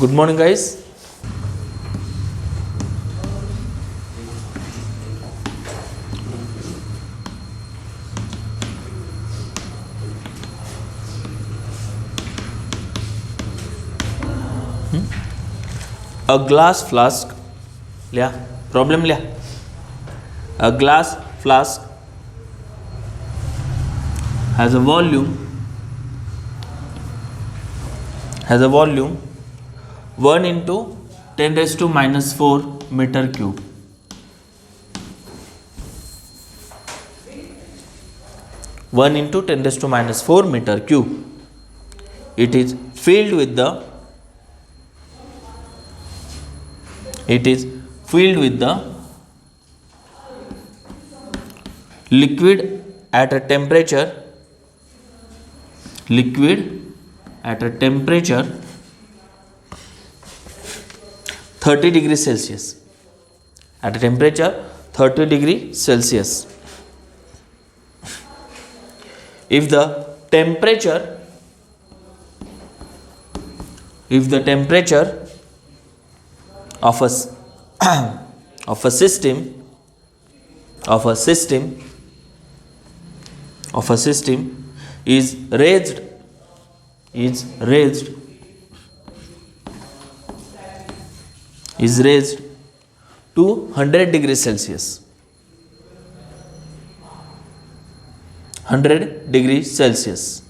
Good morning, guys. A glass flask. लिहा problem लिहा. A glass flask has a volume 1 into 10 raised to minus 4 meter cube. One into 10 raised to minus 4 meter cube. It is filled with the liquid at a temperature 30 degrees Celsius. At a temperature 30 degrees Celsius. If the temperature of a system is raised to 100 degrees Celsius. 100 degrees Celsius.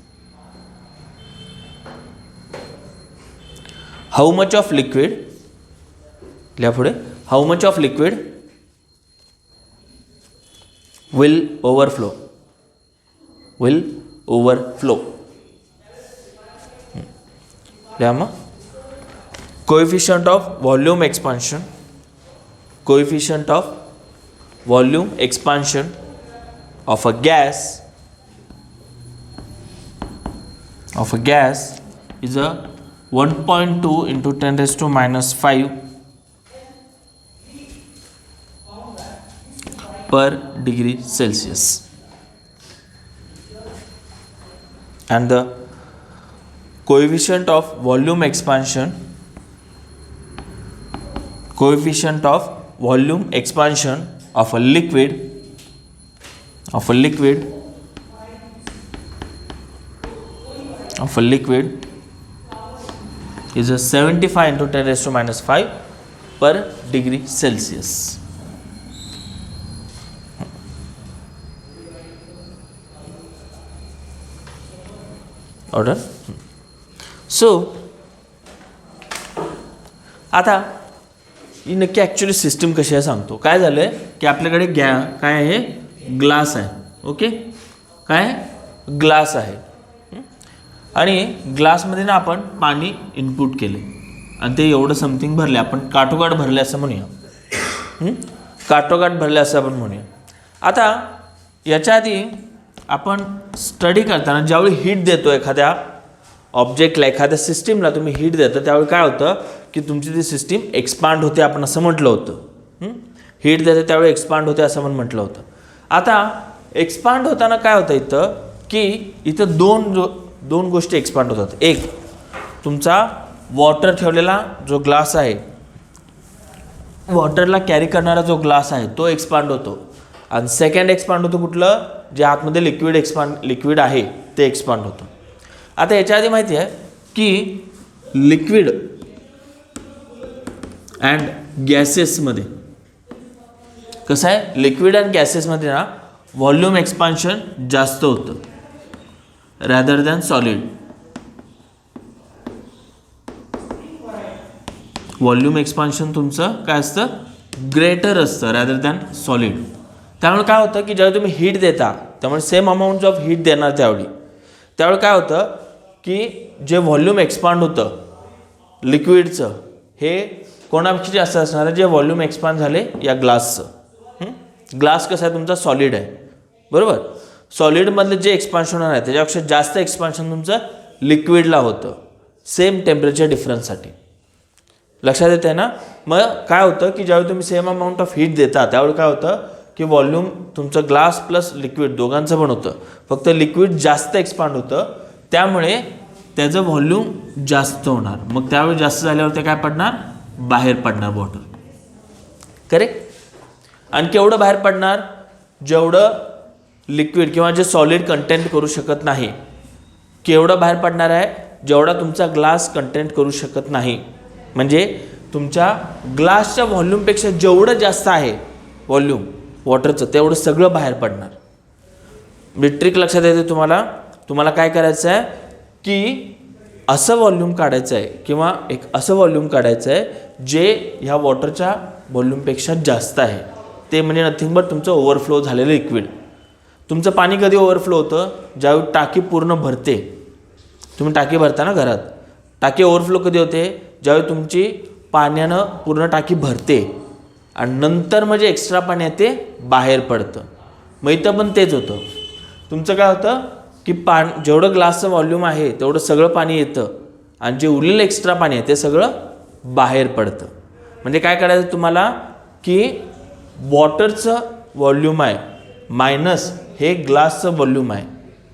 How much of liquid will overflow? Coefficient of volume expansion of a gas is a 1.2 into 10 raised to minus 5 per degree Celsius. And the coefficient of volume expansion of a liquid is a 75 into 10 raised to minus 5 per degree Celsius. Order. So आता ही नक्की actually system कशी आहे सांगतो. काय झालं आहे की आपल्याकडे काय आहे, ग्लास आहे. ओके, काय ग्लास आहे आणि ग्लासमध्ये ना आपण पाणी इनपुट केले आणि ते एवढं समथिंग भरले. आपण काठोकाठ भरले असं म्हणूया. आता याच्या आधी आपण स्टडी करताना ज्यावेळी हीट देतो एखाद्या ऑब्जेक्टला, एखाद्या सिस्टीमला तुम्ही हीट देता, त्यावेळी काय होतं की तुमची ती सिस्टीम एक्सपांड होते, आपण असं म्हटलं होतं. हीट देते त्यावेळी एक्सपांड होते असं पण म्हटलं होतं. आता एक्सपांड होताना काय होतं इथं की इथं दोन गोष्टी एक्सपांड होतात. एक, तुमचा वॉटर ठेवलेला जो ग्लास आहे, वॉटरला कॅरी करणारा जो ग्लास आहे तो एक्सपांड होतो. आणि सेकंड एक्सपांड होतो कुठलं, जे आतमध्ये लिक्विड आहे ते एक्सपांड होतं. आता याच्या आधी माहिती आहे की लिक्विड अँड गॅसेसमध्ये कसं आहे, लिक्विड अँड गॅसेसमध्ये ना व्हॉल्यूम एक्सपान्शन जास्त होतं rather than solid. Volume expansion तुमचं काय असतं, ग्रेटर असतं रॅदर दॅन सॉलिड. त्यामुळे काय होतं की जेव्हा तुम्ही हीट देता, त्यामुळे सेम अमाऊंट ऑफ हीट देणार त्यावेळी काय होतं की जे व्हॉल्यूम एक्सपांड होतं लिक्विडचं, हे कोणापेक्षा जास्त असणार आहे जे व्हॉल्यूम एक्सपांड झाले या ग्लासचं. ग्लास कसं आहे तुमचा, सॉलिड आहे बरोबर. सॉलिडमधलं जे एक्सपान्शन होणार आहे त्याच्यापेक्षा जास्त एक्सपान्शन तुमचं लिक्विडला होतं, सेम टेम्परेचर डिफरन्ससाठी. लक्षात येते आहे ना. मग काय होतं की ज्यावेळी तुम्ही सेम अमाऊंट ऑफ हीट देता त्यावेळी काय होतं की व्हॉल्यूम तुमचं ग्लास प्लस लिक्विड दोघांचं पण होतं, फक्त लिक्विड जास्त एक्सपांड होतं. त्यामुळे त्याचं व्हॉल्यूम जास्त होणार, मग त्यावेळी जास्त झाल्यावर ते काय पडणार, बाहेर पडणार वॉटर. करेक्ट. आणि केवढं बाहेर पडणार, जेवढं लिक्विड किंवा जे सॉलिड कंटेंट करू शकत नाही, केवढं बाहेर पडणार आहे, जेवढा तुमचा ग्लास कंटेंट करू शकत नाही. म्हणजे तुमच्या ग्लासच्या व्हॉल्यूमपेक्षा जेवढं जास्त आहे व्हॉल्यूम वॉटरचं, तेवढं सगळं बाहेर पडणार. ट्रिक लक्षात येते तुम्हाला. तुम्हाला काय करायचं आहे की असं व्हॉल्यूम काढायचं आहे किंवा एक असं व्हॉल्यूम काढायचं आहे जे ह्या वॉटरच्या व्हॉल्यूमपेक्षा जास्त आहे. ते म्हणजे नथिंग बट तुमचं ओव्हरफ्लो झालेलं लिक्विड. तुमचं पाणी कधी ओव्हरफ्लो होतं, ज्यावेळी टाकी पूर्ण भरते. तुम्ही टाकी भरता ना घरात, टाकी ओव्हरफ्लो कधी होते, ज्यावेळी तुमची पाण्यानं पूर्ण टाकी भरते आणि नंतर म्हणजे एक्स्ट्रा पाणी आहे ते बाहेर पडतं. मग इथं पण तेच होतं. तुमचं काय होतं की जेवढं ग्लासचं व्हॉल्यूम आहे तेवढं सगळं पाणी येतं आणि जे उरलेलं एक्स्ट्रा पाणी आहे ते सगळं बाहेर पडतं. म्हणजे काय करायचं तुम्हाला की वॉटरचं व्हॉल्यूम आहे मायनस हे ग्लासचं व्हॉल्यूम आहे,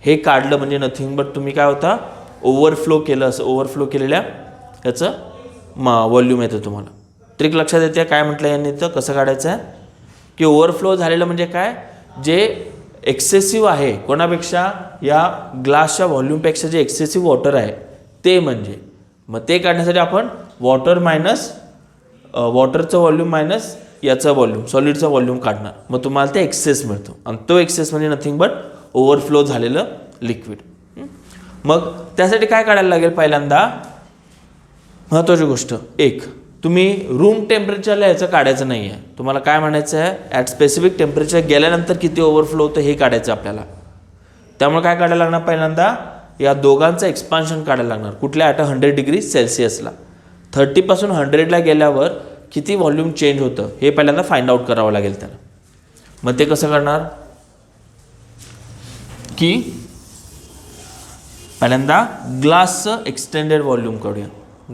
हे काढलं म्हणजे नथिंग बट तुम्ही काय होता, ओव्हरफ्लो केलं. असं ओव्हरफ्लो केलेल्या याचं व्हॉल्यूम येतं तुम्हाला. ट्रिक लक्षात येते. काय म्हटलं यांनी तर कसं काढायचं आहे की ओव्हरफ्लो झालेलं म्हणजे काय, जे एक्सेसिव्ह आहे कोणापेक्षा, या ग्लासच्या व्हॉल्यूमपेक्षा जे एक्सेसिव्ह वॉटर आहे ते म्हणजे. मग ते काढण्यासाठी आपण वॉटर मायनस वॉटरचं व्हॉल्यूम मायनस याचं व्हॉल्यूम सॉलिडचं व्हॉल्यूम काढणार. मग तुम्हाला ते एक्सेस मिळतो आणि तो एक्सेस म्हणजे नथिंग बट ओव्हरफ्लो झालेलं लिक्विड. मग त्यासाठी काय काढायला लागेल, पहिल्यांदा महत्त्वाची गोष्ट एक, तुम्ही रूम टेम्परेचरला याचं काढायचं नाही आहे. तुम्हाला काय म्हणायचं आहे, ॲट स्पेसिफिक टेम्परेचर गेल्यानंतर किती ओव्हरफ्लो होतं हे काढायचं आपल्याला. त्यामुळे काय काढायला लागणार, पहिल्यांदा या दोघांचं एक्सपान्शन काढायला लागणार. कुठल्या, ॲट 100 डिग्री सेल्सिअसला. 30पासून 100ला गेल्यावर किती व्हॉल्यूम चेंज होतं हे पहिल्यांदा फाइंड आउट करावं लागेल त्याला. मग ते कसं करणार की पहिल्यांदा ग्लासचं एक्सटेंडेड व्हॉल्यूम काढूया.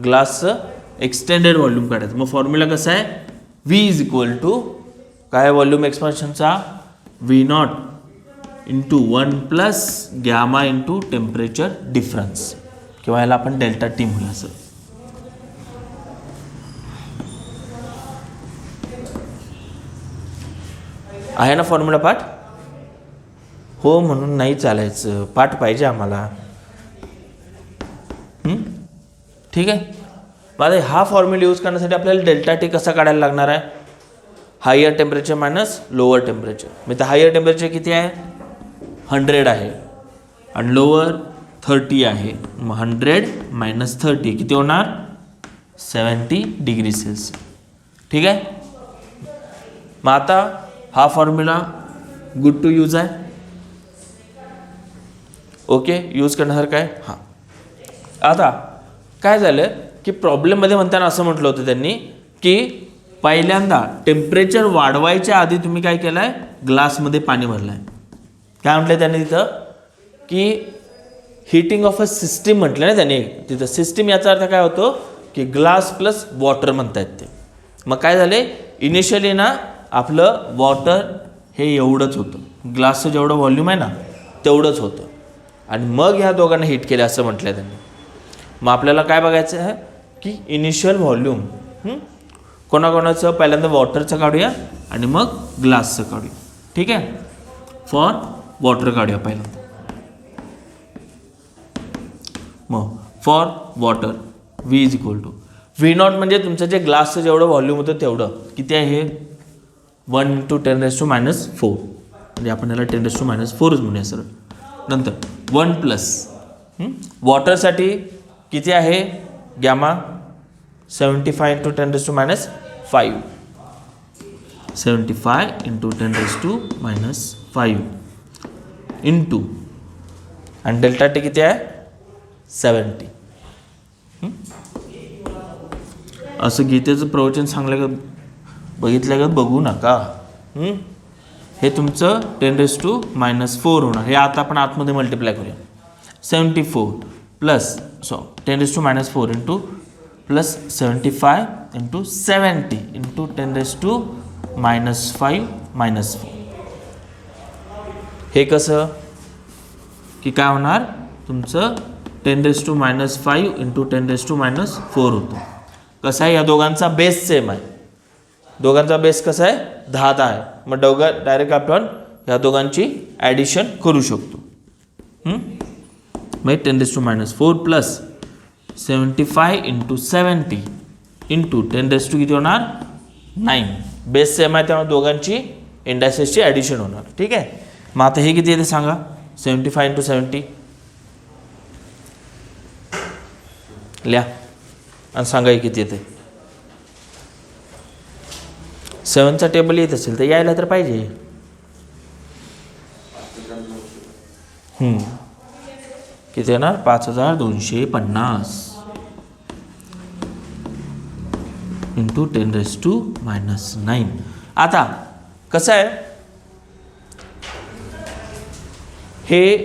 ग्लासचं एक्सटेंडेड व्हॉल्यूम काढायचं. मग फॉर्म्युला कसं आहे, V इज इक्वल टू काय व्हॉल्यूम एक्सपान्शनचा, V0 into 1 plus gamma into temperature difference, किंवा याला आपण डेल्टा टी म्हणूया. असं आहे ना फॉर्म्युला पाठ. हो म्हणून नाही चालायचं, पाठ पाहिजे आम्हाला. ठीक आहे. माझा हा फॉर्म्युला यूज करण्यासाठी आपल्याला डेल्टा टी कसा काढायला लागणार आहे, higher temperature minus lower temperature. म्हणजे तर हायर टेम्परेचर किती आहे, 100 आहे आणि लोअर 30 आहे. मग 100 मायनस 30 किती होणार, 70 डिग्री सेल्सिअस. ठीक आहे. मग आता हा फॉर्म्युला गुड टू यूज आहे. ओके, यूज करण्यासारखं आहे. हां, आता काय झालं की प्रॉब्लेममध्ये म्हणताना असं म्हटलं होतं त्यांनी की पहिल्यांदा टेम्परेचर वाढवायच्या आधी तुम्ही काय केलं आहे, ग्लासमध्ये पाणी भरलं आहे. काय म्हटलं त्यांनी तिथं की हिटिंग ऑफ अ सिस्टीम म्हटलं ना त्यांनी तिथं. सिस्टीम याचा अर्थ काय होतो की ग्लास प्लस वॉटर म्हणतायत ते. मग काय झाले, इनिशियली ना आपलं वॉटर हे एवढंच होतं, ग्लासचं जेवढं व्हॉल्यूम आहे ना तेवढंच होतं, आणि मग ह्या दोघांना हिट केलं असं म्हटलं आहे त्यांनी. मग आपल्याला काय बघायचं आहे की इनिशियल व्हॉल्यूम कोणाकोणाचं, पहिल्यांदा वॉटरचं काढूया आणि मग ग्लासचं काढूया. ठीक आहे. फॉर वॉटर काढूया पहिल्यांदा. मग for water V is equal to V0 म्हणजे तुमचं जे ग्लासचं जेवढं व्हॉल्यूम होतं तेवढं किती आहे, 1 इंटू 10⁻⁴. म्हणजे आपण याला 10⁻⁴ म्हणूया सरळ. नंतर 1 प्लस वॉटरसाठी किती आहे गॅमा, 75 इंटू 10⁻⁵. 75 इंटू 10⁻⁵ इंटू आणि डेल्टा टी किती आहे 70. असं गीतेचं प्रवचन सांगलं का बघितलं का बघू नका. हे तुमचं 10⁻⁴ होणार. हे आता आपण आतमध्ये मल्टिप्लाय करूया. 74 plus 10⁻⁴ into plus 75 into 70 into 10⁻⁵ -4. हे कसं की काय होणार तुमचं 10⁻⁵ इंटू 10⁻⁴ होतो. कसं आहे, या दोघांचा बेस सेम आहे. दोघांचा बेस कसा आहे, 10 आहे. मग डायरेक्ट आपण या दोघांची ॲडिशन करू शकतो. मग 10⁻⁴ प्लस 75 इंटू 70 इंटू 10 किती होणार 9. बेस सेम आहे त्यामुळे दोघांची इंडायसेसची ॲडिशन होणार. ठीक आहे. मग आता हे किती येते सांगा, 75 इंटू 70 लिहा आणि सांगा हे किती येते. 7चा टेबल येत असेल तर यायला तर पाहिजे. किती येणार 5250 इंटू 10⁻⁹. आता कसं आहे, हे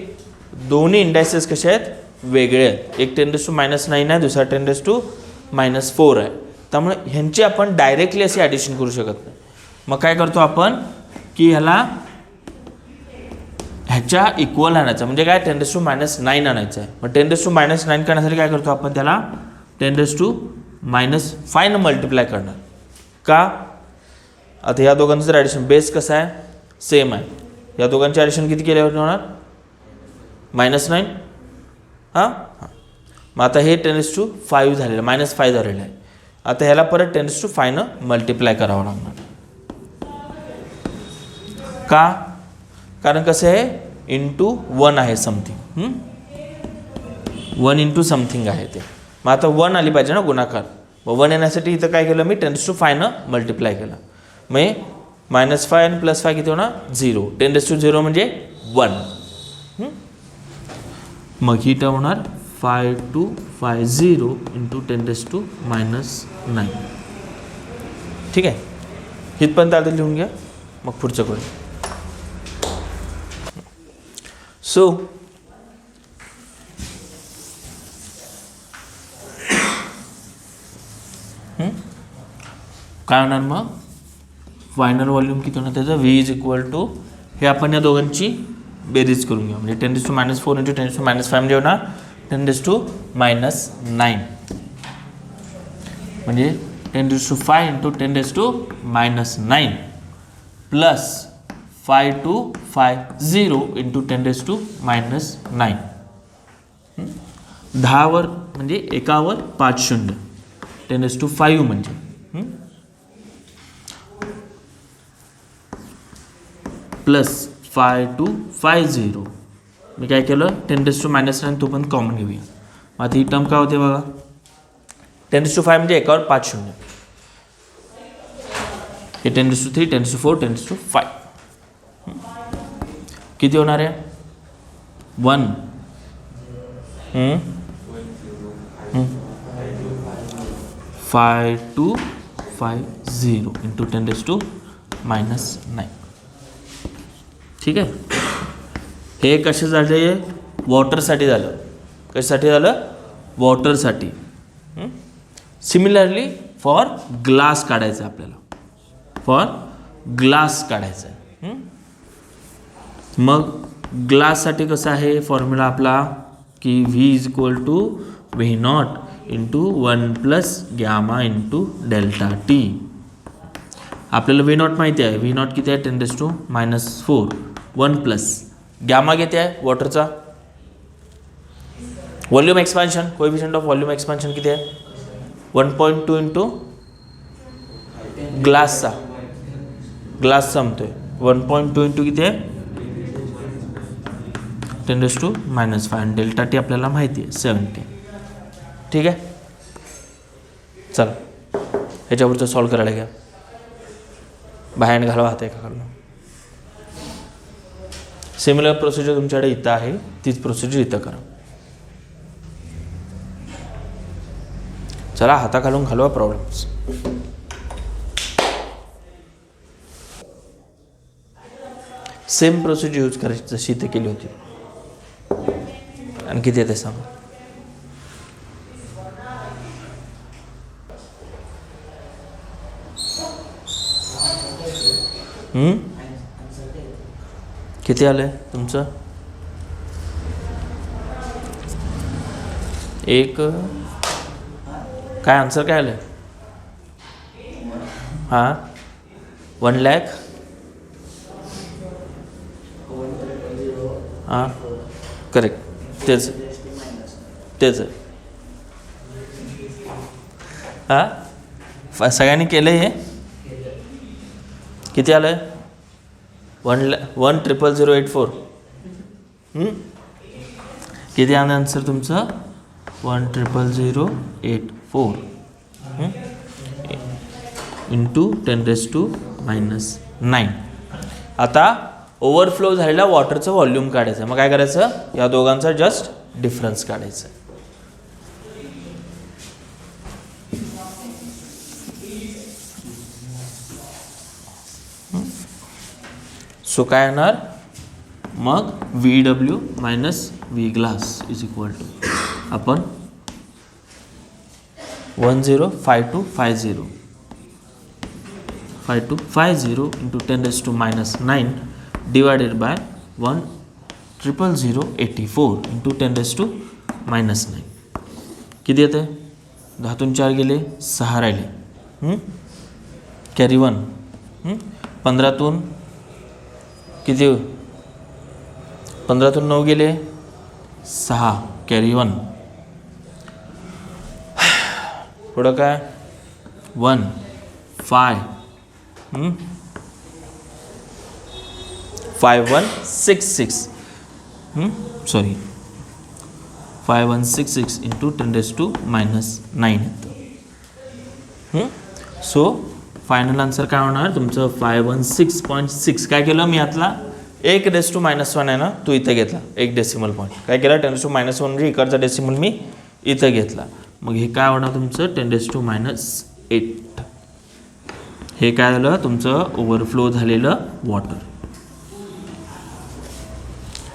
दोन्ही इंडायसेस कसे आहेत, वेगळे आहेत. एक 10⁻⁹ आहे, दुसरा 10⁻⁴ आहे. त्यामुळे ह्यांची आपण डायरेक्टली अशी ॲडिशन करू शकत नाही. मग काय करतो आपण की ह्याला ह्याच्या इक्वल आणायचं, म्हणजे काय 10⁻⁹ आणायचं आहे. मग 10⁻⁹ करण्यासाठी काय करतो आपण, त्याला 10⁻⁵ न मल्टिप्लाय करणार. का, आता ह्या दोघांचं जर ॲडिशन बेस कसं आहे, सेम आहे. या दोघांचे ॲडिशन किती केल्यावर होणार -9. हां. मग आता हे 10⁵ झालेलं, -5 झालेलं आहे. आता ह्याला परत 10⁵ न मल्टिप्लाय करावं लागणार. का, कारण कसं आहे, इंटू 1 आहे समथिंग. 1 इंटू समथिंग आहे ते. मग आता 1 आली पाहिजे ना गुणाकार. मग 1 येण्यासाठी इथं काय केलं मी 10⁵ न मल्टिप्लाय केलं. मग -5 आणि +5 किती होणार 0. 10⁻�0 म्हणजे 1. मग ही टर्म होणार 5250 इंटू 10⁻⁹. ठीक आहे. इथपर्यंत आधी लिहून घ्या, मग पुढचं करू. सो काय होणार, मग फायनल व्हॉल्यूम किती होणार त्याचं, V = हे आपण या दोघांची बेरीज करून घेऊ. म्हणजे 10⁻⁴ इंटू 10⁻⁵ म्हणजे होणार 10⁻⁹. म्हणजे 10⁵ इंटू 10⁻⁹ प्लस 5250 इंटू 10⁻⁹. 10वर म्हणजे एकावर 5 शून्य, 10⁵ म्हणजे प्लस 5250. मी काय केलं 10⁻⁹ तो पण कॉमन घेऊया. मग आता ही टर्म काय होते बघा, 10⁵ म्हणजे एकावर 5 शून्य. हे 10⁻⁴, 10⁻⁴, 10⁻⁵. किती होणार आहे 1. 5250 इंटू 10⁻⁹. ठीक आहे. हे कशासाठी आहे, वॉटरसाठी झालं. कशासाठी झालं, वॉटरसाठी. सिमिलरली फॉर ग्लास काढायचं आहे आपल्याला, फॉर ग्लास काढायचं आहे. मग ग्लाससाठी कसं आहे फॉर्म्युला आपला की V = V0 into 1 + γ into ΔT. आपल्याला V0 माहिती आहे, V0 किती आहे 10⁻⁴. 1 + γ किती आहे वॉटरचा, volume expansion, coefficient of volume expansion किती आहे 1.2 इंटू ग्लासचा म्हणतोय 1.2 इंटू किती आहे 10⁻⁵. आणि ΔT आपल्याला माहिती आहे 70. ठीक आहे. चला ह्याच्यावरचं सॉल्व करायला घ्या. बाहेर घालवा हात एकाकडनं. सिमिलर प्रोसिजर तुमच्याकडे इथं आहे, तीच प्रोसिजर इथं करा. चला हाता घालून घालवा प्रॉब्लेम्स. सेम प्रोसिजर यूज करायची जशी इथे केली होती. आणि किती येते सांगा. किती आलंय तुमचं एक काय आन्सर काय आलं? हां 1 लाख. हां करेक्ट, तेच तेच आहे. हां सगळ्यांनी केलं हे? किती आलं आहे? 1,00,084. किती आलं आन्सर तुमचं? 1,00,084 इंटू 10⁻⁹. आता ओव्हरफ्लो झालेल्या वॉटरचं व्हॉल्यूम काढायचं. मग काय करायचं? या दोघांचा जस्ट डिफरन्स काढायचा. सो काय येणार? मग VW minus V glass is equal to आपण 5250 इंटू 10⁻⁹ डिवायडेड बाय 1,00,084 इंटू 10⁻⁹. किती येतं? 10 4 गेले, 6 राहिले. कॅरी 1. 15 किती? 15 9 गेले, 6 कॅरी 1. पुढं काय? 1 5 5166 सॉरी 5166 इंटू 10⁻⁹ येतं. सो फायनल आन्सर काय होणार तुमचं? 516.6. काय केलं मी आतला 1⁻⁻1 आहे ना, तो इथं घेतला 1 डेसिमल पॉईंट. काय केलं? 10⁻⁻1 म्हणजे इकडचा डेसिमल मी इथं घेतला. मग हे काय होणार तुमचं? 10⁻⁸. हे काय झालं तुमचं? ओव्हरफ्लो झालेलं वॉटर.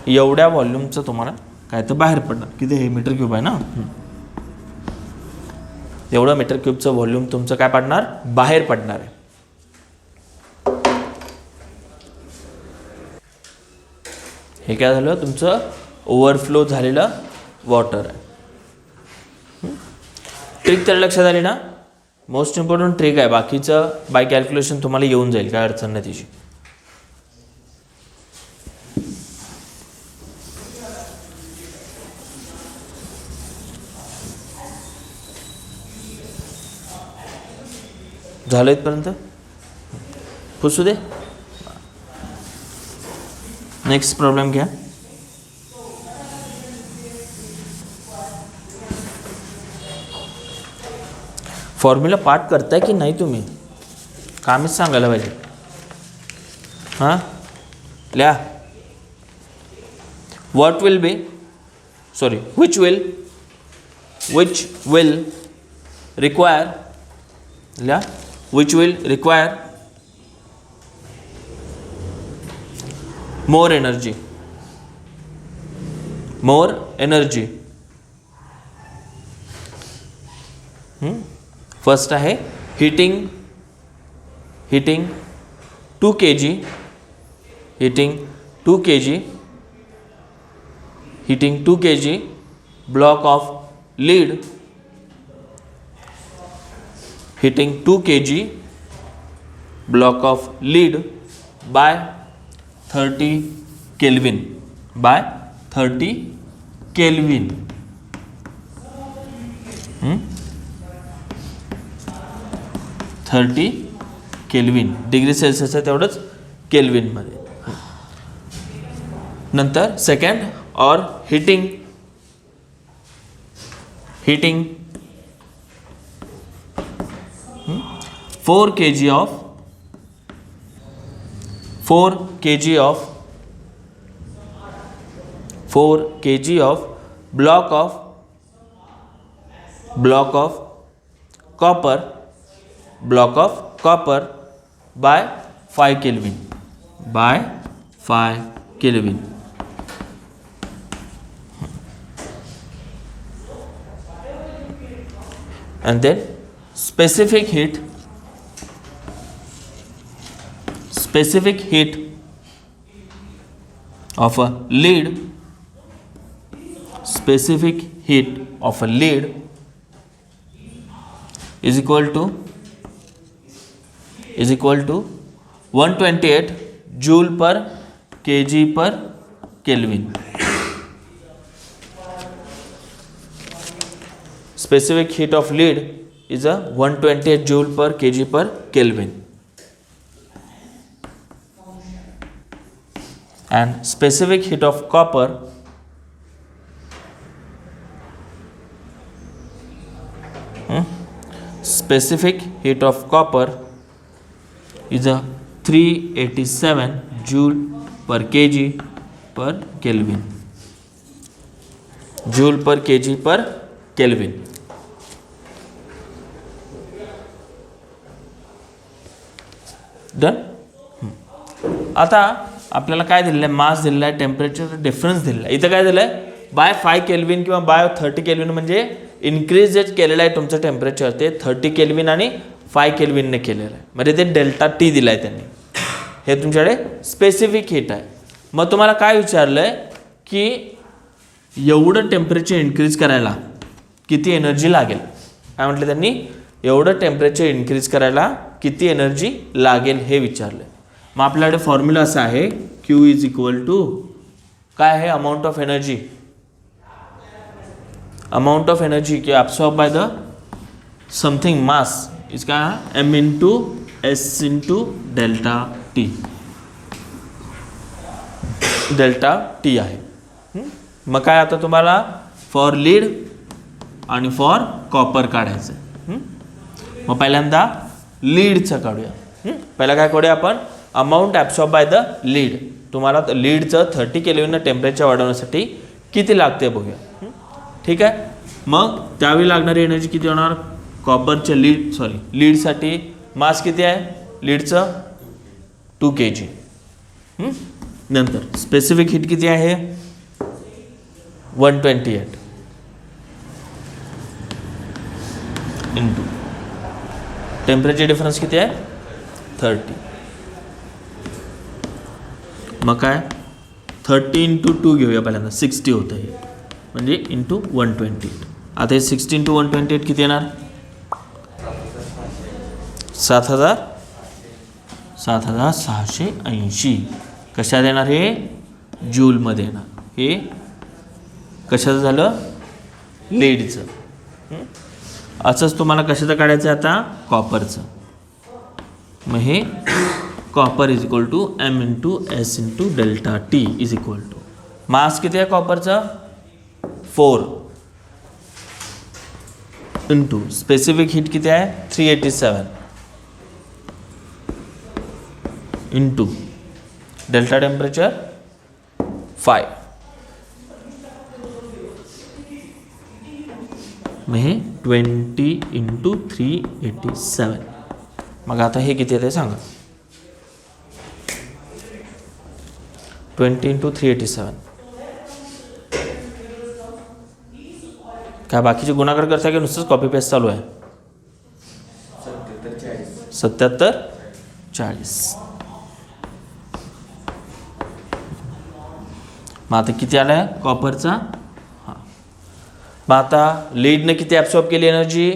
एवढ्या व्हॉल्यूमचं तुम्हाला काय तर बाहेर पडणार. किती? हे मीटर क्यूब आहे ना, एवढं मीटर क्यूबचं व्हॉल्यूम तुमचं काय पडणार? बाहेर पडणार आहे. हे काय झालं तुमचं? ओव्हरफ्लो झालेलं वॉटर आहे. ट्रिक तर लक्षात आली ना? मोस्ट इम्पॉर्टंट ट्रिक आहे. बाकीचं बाय कॅल्क्युलेशन तुम्हाला येऊन जाईल, काय अडचण नाही तिची. झालं इथपर्यंत? पुसू दे. नेक्स्ट प्रॉब्लेम घ्या. फॉर्म्युला पाठ करताय की नाही तुम्ही? कामच सांगायला पाहिजे. हां लिहा. What will be sorry which will require लिहा. Which will require more energy. First आहे heating 2 kg block of lead. Heating 2 kg block of lead by 30 Kelvin. 30 kelvin degree Celsius आहे तेवढंच केल्विनमध्ये. नंतर सेकंड और heating 4 kg of block of copper by 5 Kelvin. And then specific heat of a lead specific heat of a lead is equal to 128 joule per kg per Kelvin. Specific heat of lead is a 128 joule per kg per Kelvin. And specific heat of copper is a 387 joule per kg per Kelvin. Joule per kg per Kelvin. Done. आता आपल्याला काय दिलेलं आहे, मास दिलेला आहे, temperature difference दिलेला आहे. इथं काय दिलं आहे, बाय 5 केल्विन किंवा बाय 30 केल्विन, म्हणजे इन्क्रीज जे केलेलं आहे तुमचं टेम्परेचर ते 30 केल्विन आणि 5 केल्विनने केलेलं आहे, म्हणजे ते डेल्टा टी दिला आहे त्यांनी. हे तुमच्याकडे स्पेसिफिक हीट आहे. मग तुम्हाला काय विचारलं आहे की एवढं टेम्परेचर इन्क्रीज करायला किती एनर्जी लागेल. काय म्हटलं त्यांनी, एवढं टेम्परेचर इन्क्रीज करायला किती एनर्जी लागेल हे विचारलं. मग आपल्याकडे फॉर्म्युला असा आहे, क्यू इज इक्वल टू काय आहे, amount of energy. Amount of energy की absorb by the something mass is काय, M into S into delta T. Delta T आहे. मग काय आता तुम्हाला फॉर लीड आणि फॉर कॉपर काढायचं आहे. मग पहिल्यांदा लीडचं काढूया. पहिला काय करूया आपण, amount absorb by the lead. तुम्हाला लीडचं 30 केल्विन टेम्परेचर वाढवण्यासाठी किती लागते बघूया. ठीक आहे. मग त्यावेळी लागणारी एनर्जी किती होणार, कॉपरच्या लीडसाठी मास किती आहे लीडचं, 2 kg. नंतर स्पेसिफिक हीट किती आहे, 128 इंटू टेम्परेचर डिफरन्स किती आहे 30. मग काय 30 इंटू 2 घेऊया पहिल्यांदा, 60 होतं हे, म्हणजे इंटू 128. आता हे 60 इंटू 128 किती येणार, 7680. कशात येणार, हे जूलमध्ये येणार. हे कशाचं झालं, लीडचं. असंच तुम्हाला कशाचं काढायचं आहे आता, कॉपरचं. मग हे copper is equal to M into S into delta T is equal to, mass किती आहे कॉपरचं 4 इंटू स्पेसिफिक हीट किती आहे 387 इंटू डेल्टा टेम्परेचर 5. मग हे 20 इंटू 387. मग आता हे किती येते सांगा, 20 इंटू 387. काय बाकीचे गुणाकार करता की नुसतंच कॉपी पेस्ट चालू आहे, 7740. मग आता किती आला आहे कॉपरचा. हां, मग आता लीडने किती ॲब्सॉर्ब केली एनर्जी,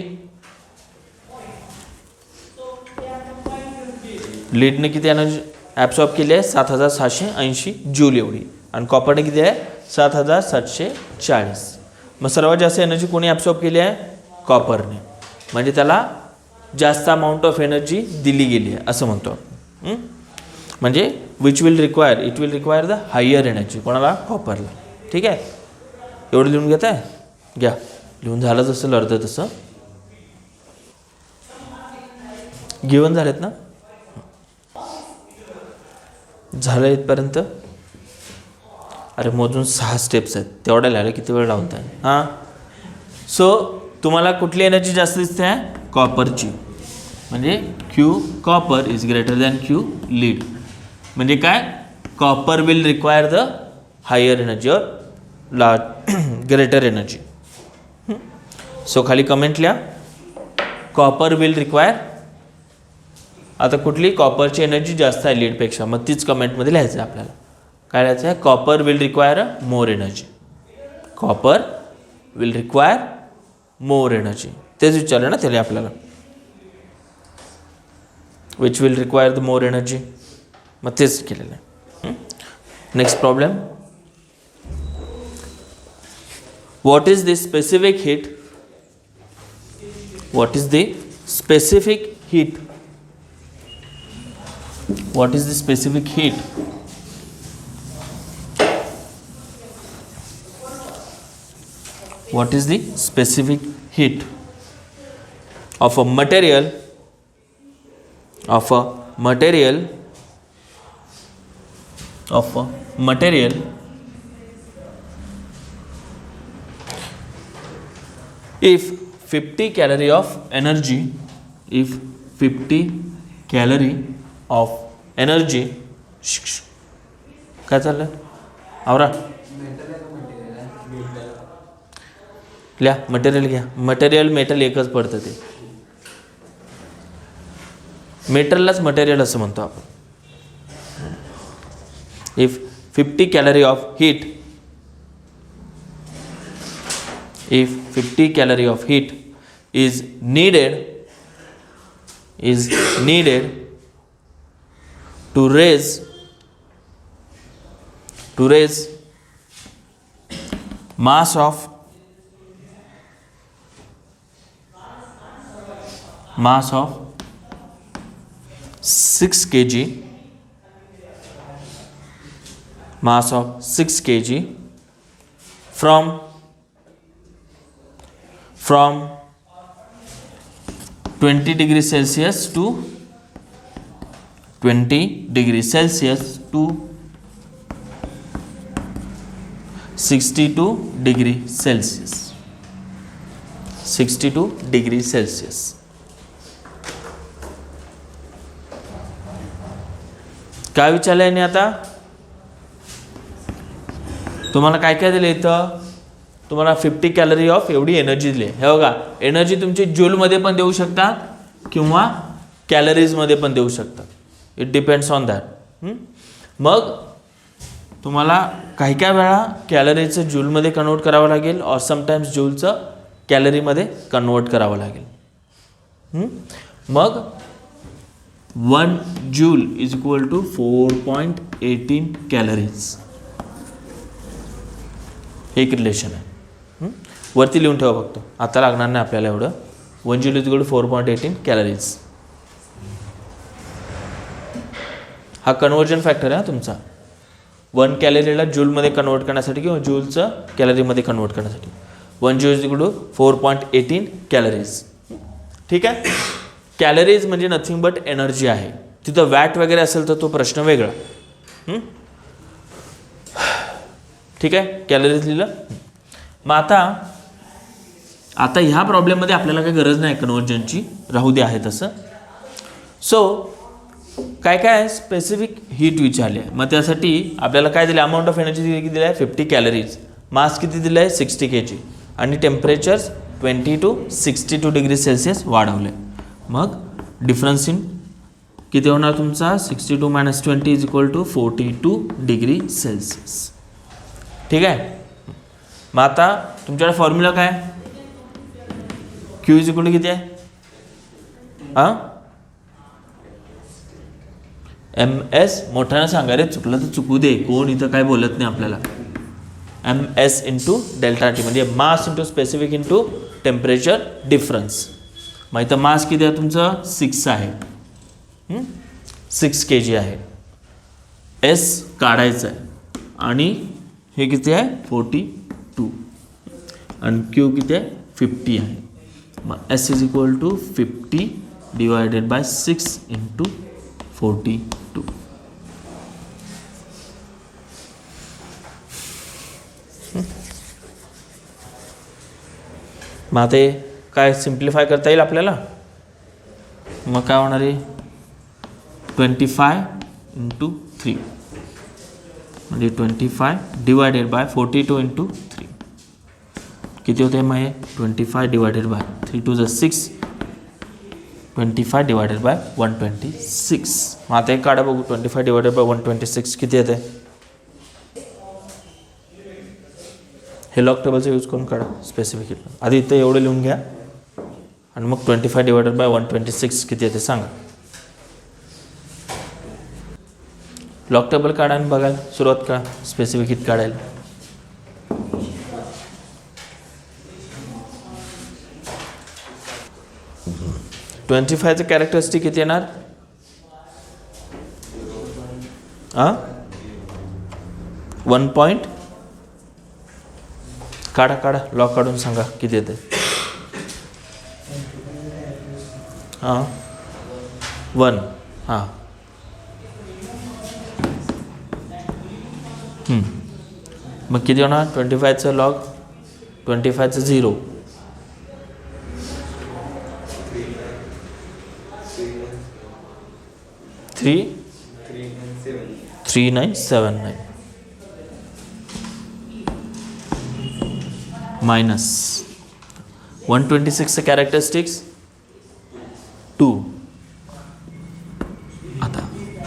लीडने किती एनर्जी ॲब्सॉर्ब केली आहे 7680 जूल एवढी, आणि कॉपरने किती आहे 7740. मग सर्वात जास्त एनर्जी कोणी ॲब्सॉर्ब केली आहे, कॉपरने, म्हणजे त्याला जास्त अमाऊंट ऑफ एनर्जी दिली गेली आहे असं म्हणतो. म्हणजे it will require the higher energy, कोणाला, कॉपरला. ठीक आहे, एवढं लिहून घेत आहे, घ्या लिहून. झालंच असेल अर्ध तसं, गिवन झालेत ना, झालं इथपर्यंत. अरे मोजून 6 स्टेप्स आहेत, तेवढ्या लिहायला किती वेळ लावत आहे. हां, सो तुम्हाला कुठली एनर्जी जास्त दिसते आहे, कॉपरची. म्हणजे Q copper is greater than Q lead. म्हणजे काय, copper will require the higher energy और ग्रेटर एनर्जी. सो खाली कमेंट लिहा, कॉपर विल रिक्वायर. आता कुठली, कॉपरची एनर्जी जास्त आहे लीडपेक्षा, मग तीच कमेंटमध्ये लिहायचं आहे आपल्याला. काय लिहायचं आहे, copper will require more energy. Copper will require more energy. तेच विचारलं ना त्याला आपल्याला, which will require the more energy. मग तेच केलेलं आहे. Next problem. What is the specific heat? What is the specific heat? What is the specific heat what is the specific heat of a material if 50 calorie of energy काय चाललंय आवरा लिहा. Material घ्या. Material metal एकच पडतं, ते मेटललाच material असं म्हणतो आपण. If 50 calorie of heat is needed to raise mass of 6 kg from 20 degrees Celsius to 62 degrees Celsius. काय विचारलं आहे आता? तुम्हाला काय काय दिलं इथं? तुम्हाला 50 कॅलरी ऑफ एवढी एनर्जी दिली. हे बघा, एनर्जी तुमची जूलमध्ये पण देऊ शकतात किंवा कॅलरीजमध्ये पण देऊ शकतात. It depends on that. मग तुम्हाला काही काही वेळा कॅलरीचं जूलमध्ये कन्वर्ट करावं लागेल, और समटाईम्स जूलचं कॅलरीमध्ये कन्वर्ट करावं लागेल. मग 1 joule is equal to 4.18 calories. एक रिलेशन आहे. वरती लिहून ठेवा फक्त, आता लागणार नाही आपल्याला एवढं. 1 joule is equal to 4.18 calories. हा कन्वर्जन फॅक्टर आहे तुमचा. 1 कॅलरीला जूलमध्ये कन्वर्ट करण्यासाठी किंवा जूलचं कॅलरीमध्ये कन्वर्ट करण्यासाठी. 1 joule is equal to 4.18 calories. ठीक आहे. कॅलरीज म्हणजे नथिंग बट एनर्जी आहे. तिथं वॅट वगैरे असेल तर तो प्रश्न वेगळा. ठीक आहे, कॅलरीज लिहिलं. मग आता ह्या प्रॉब्लेममध्ये आपल्याला काही गरज नाही कन्वर्जनची, राहू दे आहे तसं. सो काय काय स्पेसिफिक हीट विचारली आहे. मग त्यासाठी आपल्याला काय दिलं? अमाऊंट ऑफ एनर्जी किती दिलं आहे? 50 कॅलरीज. मास किती दिलं आहे? 60 kg. आणि टेम्परेचर्स 20 to 62 डिग्री सेल्सिअस वाढवले. मग डिफरन्स इन किती होणार तुमचा? 62 - 20 is equal to 42 degree Celsius. ठीक आहे. मग आता तुमच्याकडे फॉर्म्युला काय? क्यू इज इक्वल टू किती आहे? MS मोठ्यानं सांगा रे, चुकलं तर चुकू दे, कोण इथं काय बोलत नाही आपल्याला. MS इंटू डेल्टा टी म्हणजे mass into specific into temperature difference. मग इथं मास किती आहे तुमचं? 6 आहे. 6 kg आहे. S काढायचं आहे. आणि हे किती आहे? 42. आणि Q किती आहे? 50 आहे. मग S is equal to 50 divided by 6 into 42. मग ते काय सिम्प्लिफाय करता येईल आपल्याला? मग काय होणार आहे? 25 इंटू 3 म्हणजे 25 डिवायडेड बाय 42 इंटू 3 किती होते? मग हे 25 डिवायडेड बाय 3 2 6 25 डिवायडेड बाय 126. मग आता एक काढा बघू. 25 डिवायडेड बाय 126 किती येते? हे लॉग टेबलचा यूज करून काढा स्पेसिफिक हीट. आधी इथं एवढं लिहून घ्या आणि मग 25 डिवायडेड बाय 126 किती येते सांगा. लॉग टेबल काढा आणि बघायला सुरुवात करा स्पेसिफिक हीट काढायला. ट्वेंटी फायचं कॅरेक्टरिस्टिक किती येणार? हां 1 पॉईंट काढा लॉग काढून सांगा किती येते. हां 1 हां मग किती होणार 25चं लॉग 25चं 0 3979 मायनस 126चं कॅरेक्टरिस्टिक्स 2 आता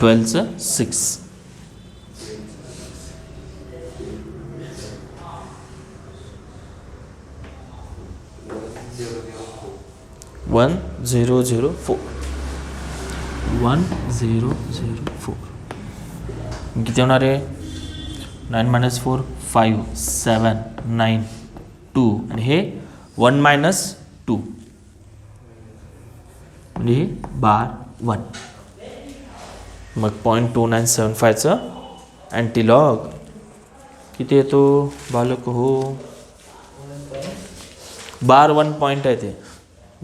12चं 6 1004 1004 किती होणार आहे 9 - 4 5 7 9 2 आणि हे 1 - 2 म्हणजे हे 1 मग 0.2975चं अँटीलॉग किती येतो बालक हो 1 पॉईंट आहे ते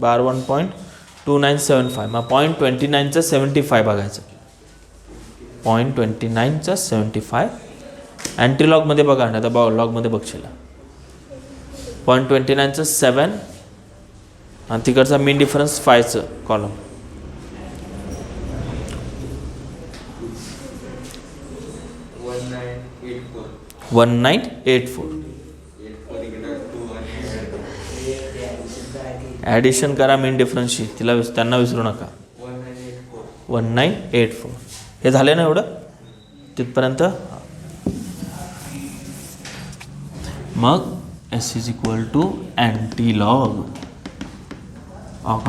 1.2975 मग 0.29चं 75 बघायचं 0.29चं 75 अँटीलॉगमध्ये बघा ना आता लॉगमध्ये बघशील 0.29चं 7 आणि तिकडचा मेन डिफरन्स 5चं कॉलम 1984 ॲडिशन करा मेन डिफरन्सची त्यांना विसरू नका 1984 हे झाले ना एवढं तिथपर्यंत. मग S = अँटीलॉग ऑफ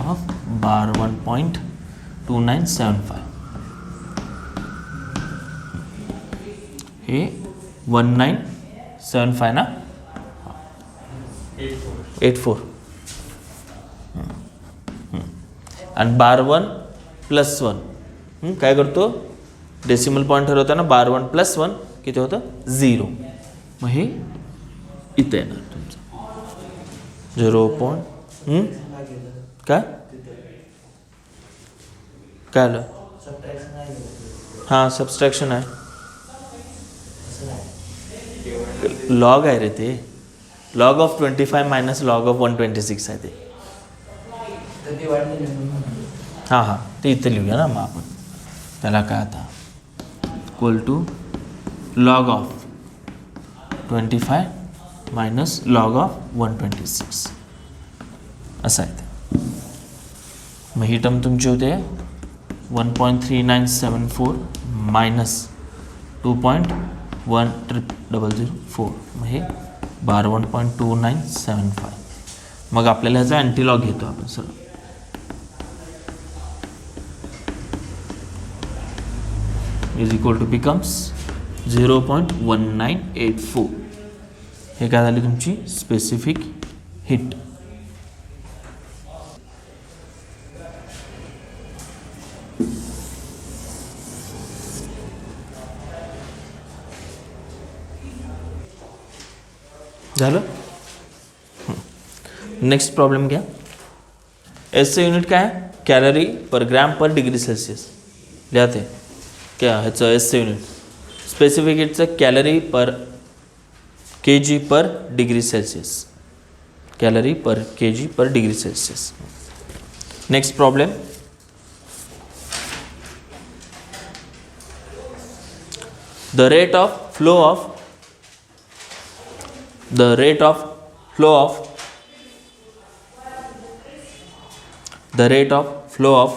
1.2975 हे 1975 ना 84 आणि 1 + 1 काय करतो डेसिमल पॉईंट ठरवताना 1 + 1 किती होतं 0 मग हे इथं येणार तुमचं 0. काय आलं हां सबस्ट्रॅक्शन आहे लॉग आहे रे ते log of 25 minus log of 126 आहे ते हां ते इथं लिहूया ना मग आपण त्याला काय आता = log of 25 minus log of 126 असं आहे ते. मग ही टर्म तुमची होते 1.3974 मायनस 2.10004 मग हे 1.2975 मग आपल्याला ह्याचा अँटीलॉग घेतो आपण सरळ = becomes 0.1984 हे काय झाली तुमची स्पेसिफिक हीट. झालं. नेक्स्ट प्रॉब्लेम घ्या. एसचं युनिट काय आहे calorie per gram per degree Celsius लिहाते क्या ह्याचं एसचं युनिट स्पेसिफिक हीटचं calorie per kg per degree Celsius calorie per kg per degree Celsius. Next problem the rate of flow of the rate of flow of the rate of flow of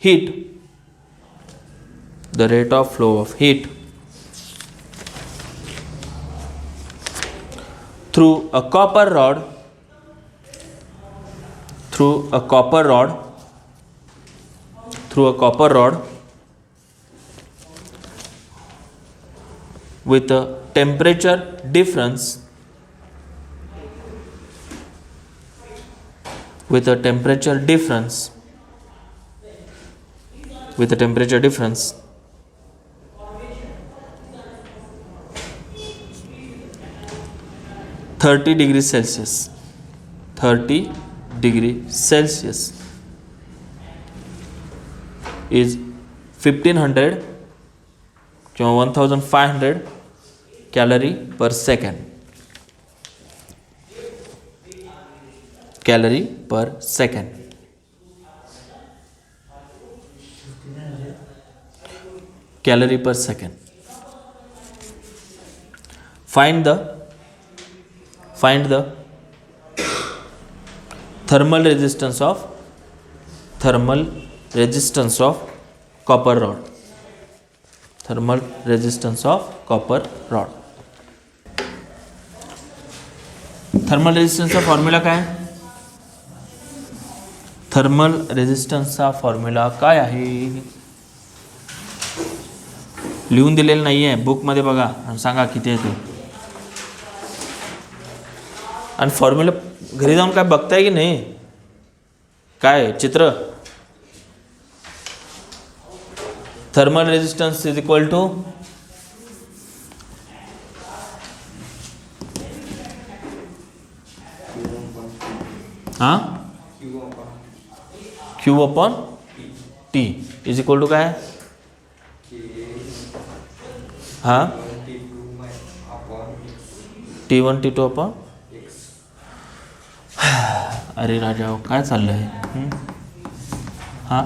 heat the rate of flow of heat through a copper rod with a temperature difference with a temperature difference 30 degrees Celsius 30 degree Celsius is 1500 किंवा 1500 calorie per second calorie per second calorie per second find the thermal resistance of copper rod thermal resistance of copper rod thermal रेजिस्टन्सचा formula काय thermal रेजिस्टन्सचा formula काय आहे लिहून दिलेलं नाही आहे बुकमध्ये बघा आणि सांगा किती आहे ते आणि फॉर्म्युला घरी जाऊन काय बघताय की नाही काय चित्र thermal resistance is equal to हां Q upon T is equal to काय हां T1 T2 अपॉन अरे राजा काय चाललंय हां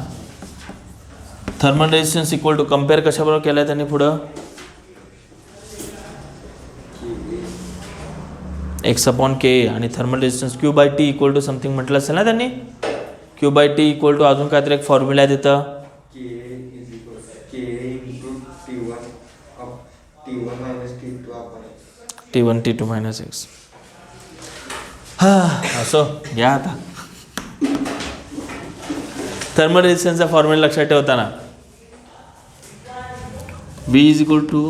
thermal resistance equal to compare कशाबरोबर केलं आहे त्यांनी पुढं एक्स अपॉन के आणि thermal resistance Q by T equal to something म्हटलं असेल ना त्यांनी Q by T equal to अजून काहीतरी एक फॉर्म्युला आहे तिथं T1 T2 मायनस एक्स असो घ्या आता थर्मल रेजिस्टन्सचा फॉर्म्युला लक्षात ठेवताना V is equal to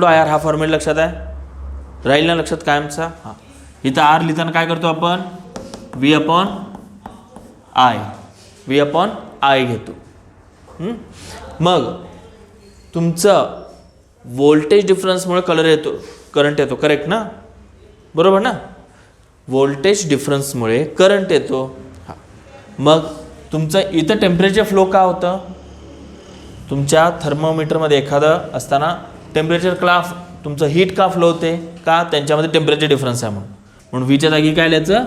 IR हा फॉर्म्युला लक्षात आहे राहील ना लक्षात कायमचा हां इथं R लिहिताना काय करतो आपण V अपॉन I घेतो मग तुमचं व्होल्टेज डिफरन्समुळे करंट येतो करेक्ट ना बरोबर ना व्होल्टेज डिफरन्समुळे करंट येतो हां मग तुमचं इथं टेम्परेचर फ्लो का होतं तुमच्या थर्मोमीटरमध्ये एखादं असताना टेम्परेचर तुमचं हीट का फ्लो होते का त्यांच्यामध्ये टेम्परेचर डिफरन्स आहे म्हणून व्हीच्या जागी काय लिहायचं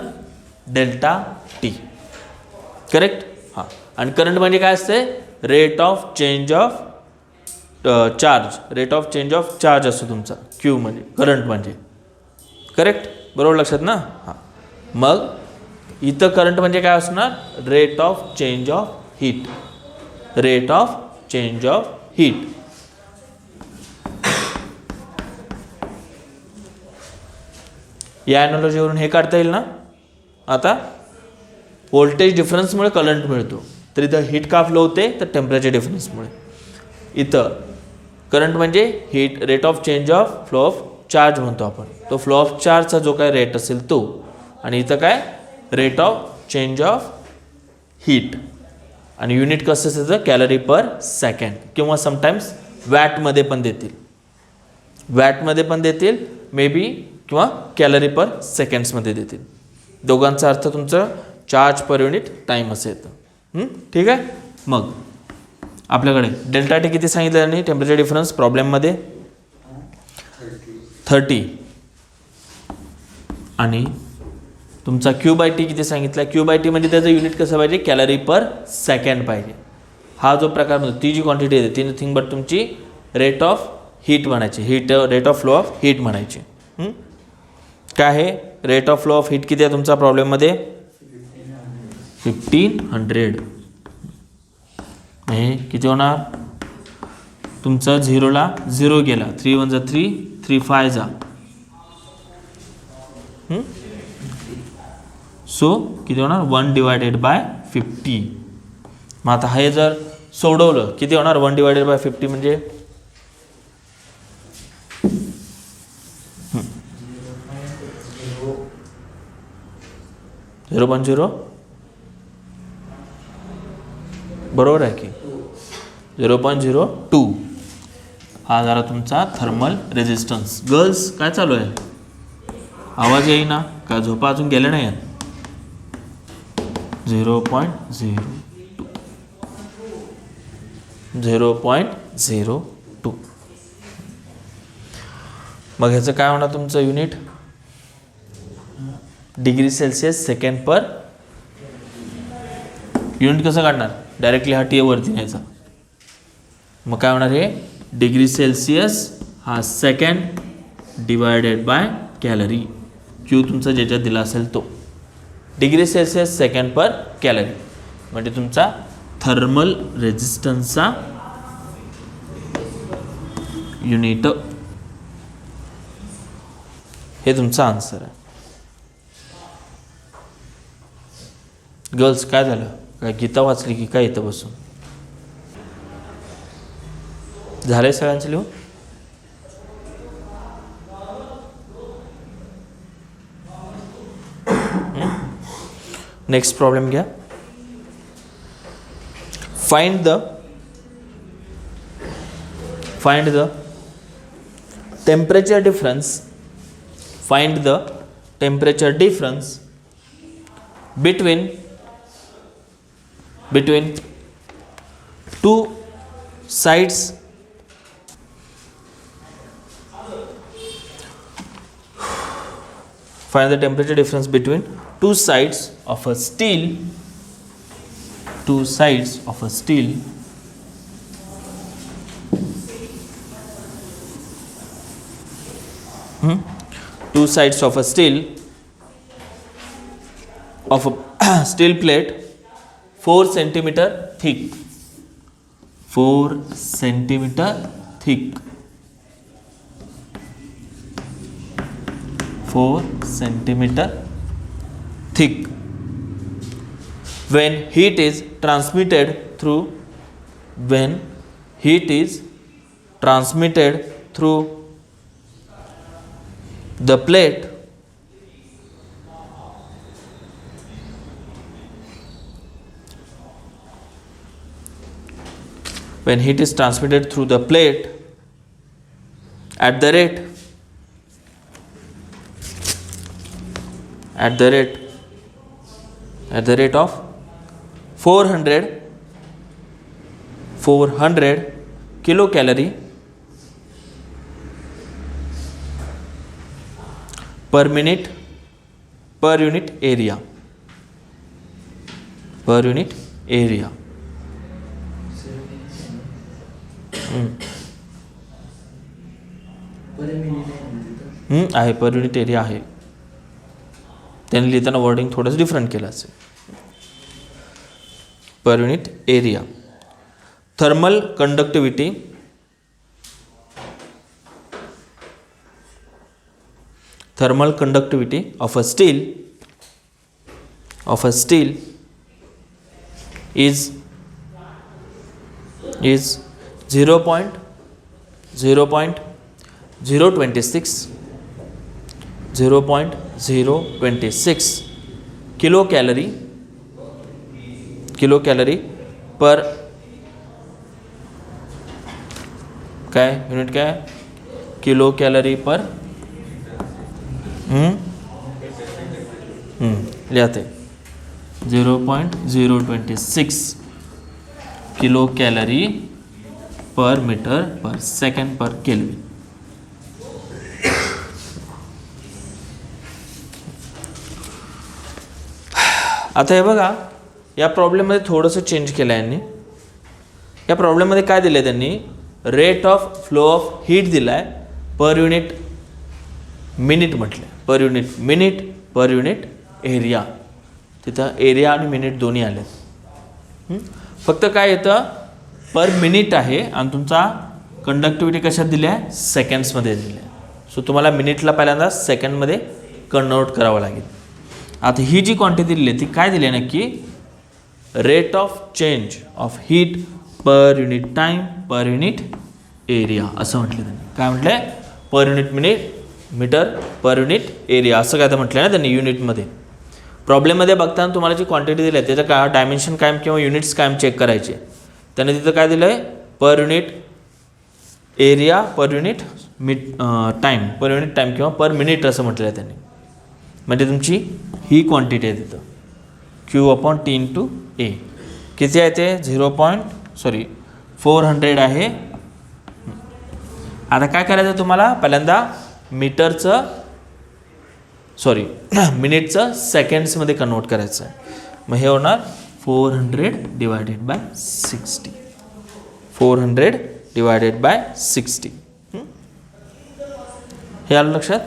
डेल्टा टी करेक्ट हां आणि करंट म्हणजे काय असते rate of change of charge असतो तुमचा क्यू म्हणजे करंट म्हणजे करेक्ट बरोबर लक्षात ना हां मग इथं करंट म्हणजे काय असणार rate of change of heat या ॲनॉलॉजीवरून हे काढता येईल ना आता व्होल्टेज डिफरन्समुळे करंट मिळतो तर इथं हीट का फ्लो होते तर टेम्परेचर डिफरन्समुळे इथं करंट म्हणजे heat rate of change of flow of charge म्हणतो आपण तो फ्लो ऑफ चार्जचा जो काय रेट असेल तो आणि इथं काय rate of change of heat आणि युनिट कसं असायचं कॅलरी पर सेकंड किंवा समटाईम्स वॅटमध्ये पण देतील मे बी किंवा कॅलरी पर सेकंड्समध्ये देतील दोघांचा अर्थ तुमचं चार्ज पर युनिट टाईम असं येतं ठीक आहे मग आपल्याकडे डेल्टा टी किती सांगितलं त्यांनी टेम्परेचर डिफरन्स प्रॉब्लेममध्ये 30 आणि तुमचा क्यू बाय टी किती सांगितला क्यू बाय टी म्हणजे त्याचं युनिट कसं पाहिजे कॅलरी पर सेकंड पाहिजे हा जो प्रकार म्हणतो ती जी क्वांटिटी आहे ती नथिंग बट तुमची रेट ऑफ हीट म्हणायची rate of flow of heat म्हणायची काय आहे rate of flow of heat किती आहे तुमचा प्रॉब्लेममध्ये 1500 हे किती होणार तुमचा 0ला 0 गेला, 3 1 जा 3, 3 5 जा. सो किती होणार 1/50. मग आता हे जर सोडवलं किती होणार 1/50 म्हणजे 0.0 बरोबर आहे की 0.02. हा झाला तुमचा थर्मल रेजिस्टन्स. गर्ल्स काय चालू आहे, आवाज येईना का, झोपा अजून गेल्या नाही आहेत. 0.02 0.02. मग ह्याचं काय होणार तुमचं युनिट, डिग्री सेल्सिअस सेकंड पर. युनिट कसं काढणार, डायरेक्टली हा टी वरती न्यायचा. मग काय होणार हे डिग्री सेल्सिअस हा second divided by calorie. Q तुमचा ज्याच्यात दिला असेल तो डिग्री सेल्सिअस सेकंड पर कॅलरी म्हणजे तुमचा थर्मल रेजिस्टन्सचा युनिट. हे तुमचा आन्सर आहे. गर्ल्स काय झालं, काय गीता वाचली की काय इथं बसून, झालंय सगळ्यांचं लिहून. नेक्स्ट प्रॉब्लेम घ्या. Find the temperature difference. Find the temperature difference between two sides find the temperature difference between two sides of a steel two sides of a steel two sides of a steel of a steel plate 4 centimeter thick 4 centimeter thick 4 centimeter thick when heat is transmitted through the plate when heat is transmitted through the plate at the rate of 400 kilocalorie per minute per unit area आहे per unit area आहे. त्यांनी लिहिताना wording थोडंसं different केलं असेल. पर unit area. Thermal conductivity of a steel is 0.026 kilocalorie per काय unit काय किलोकॅलरी पर लिहाते 0.026 kilocalorie per meter per second per Kelvin. आता हे बघा या प्रॉब्लेममध्ये थोडंसं चेंज केलं आहे यांनी. या प्रॉब्लेममध्ये काय दिलं आहे त्यांनी, rate of flow of heat दिला आहे पर युनिट मिनिट म्हटलं, पर युनिट मिनिट पर युनिट एरिया. तिथं एरिया आणि मिनिट दोन्ही आले. फक्त काय येतं पर मिनिट आहे आणि तुमचा कंडक्टिव्हिटी कशात दिली आहे, सेकंड्समध्ये दिली आहे. सो तुम्हाला मिनिटला पहिल्यांदा सेकंडमध्ये कन्वर्ट करावं लागेल. आता ही जी क्वांटिटी दिली आहे ती काय दिली आहे नक्की, rate of change of heat per unit time per unit area असं म्हटलं त्यांनी. काय म्हटलं आहे, per unit metre per unit area असं काय तर म्हटलं ना त्यांनी युनिटमध्ये. प्रॉब्लेममध्ये बघताना तुम्हाला जी क्वांटिटी दिली आहे त्याचं काय डायमेन्शन कायम किंवा युनिट्स कायम चेक करायचे. त्याने तिथं काय दिलं आहे, पर युनिट एरिया पर unit time per unit time किंवा पर मिनिट असं म्हटलं आहे त्यांनी. म्हणजे तुमची ही क्वांटिटी आहे तिथं Q/T इंटू ए. किती आहे ते 400 आहे. आता काय करायचं तुम्हाला, पहिल्यांदा मिनिटचं सेकंड्समध्ये कन्वर्ट करायचं आहे. मग हे होणार 400 डिवायडेड बाय 60. 400 divided by 60. हे आलं लक्षात,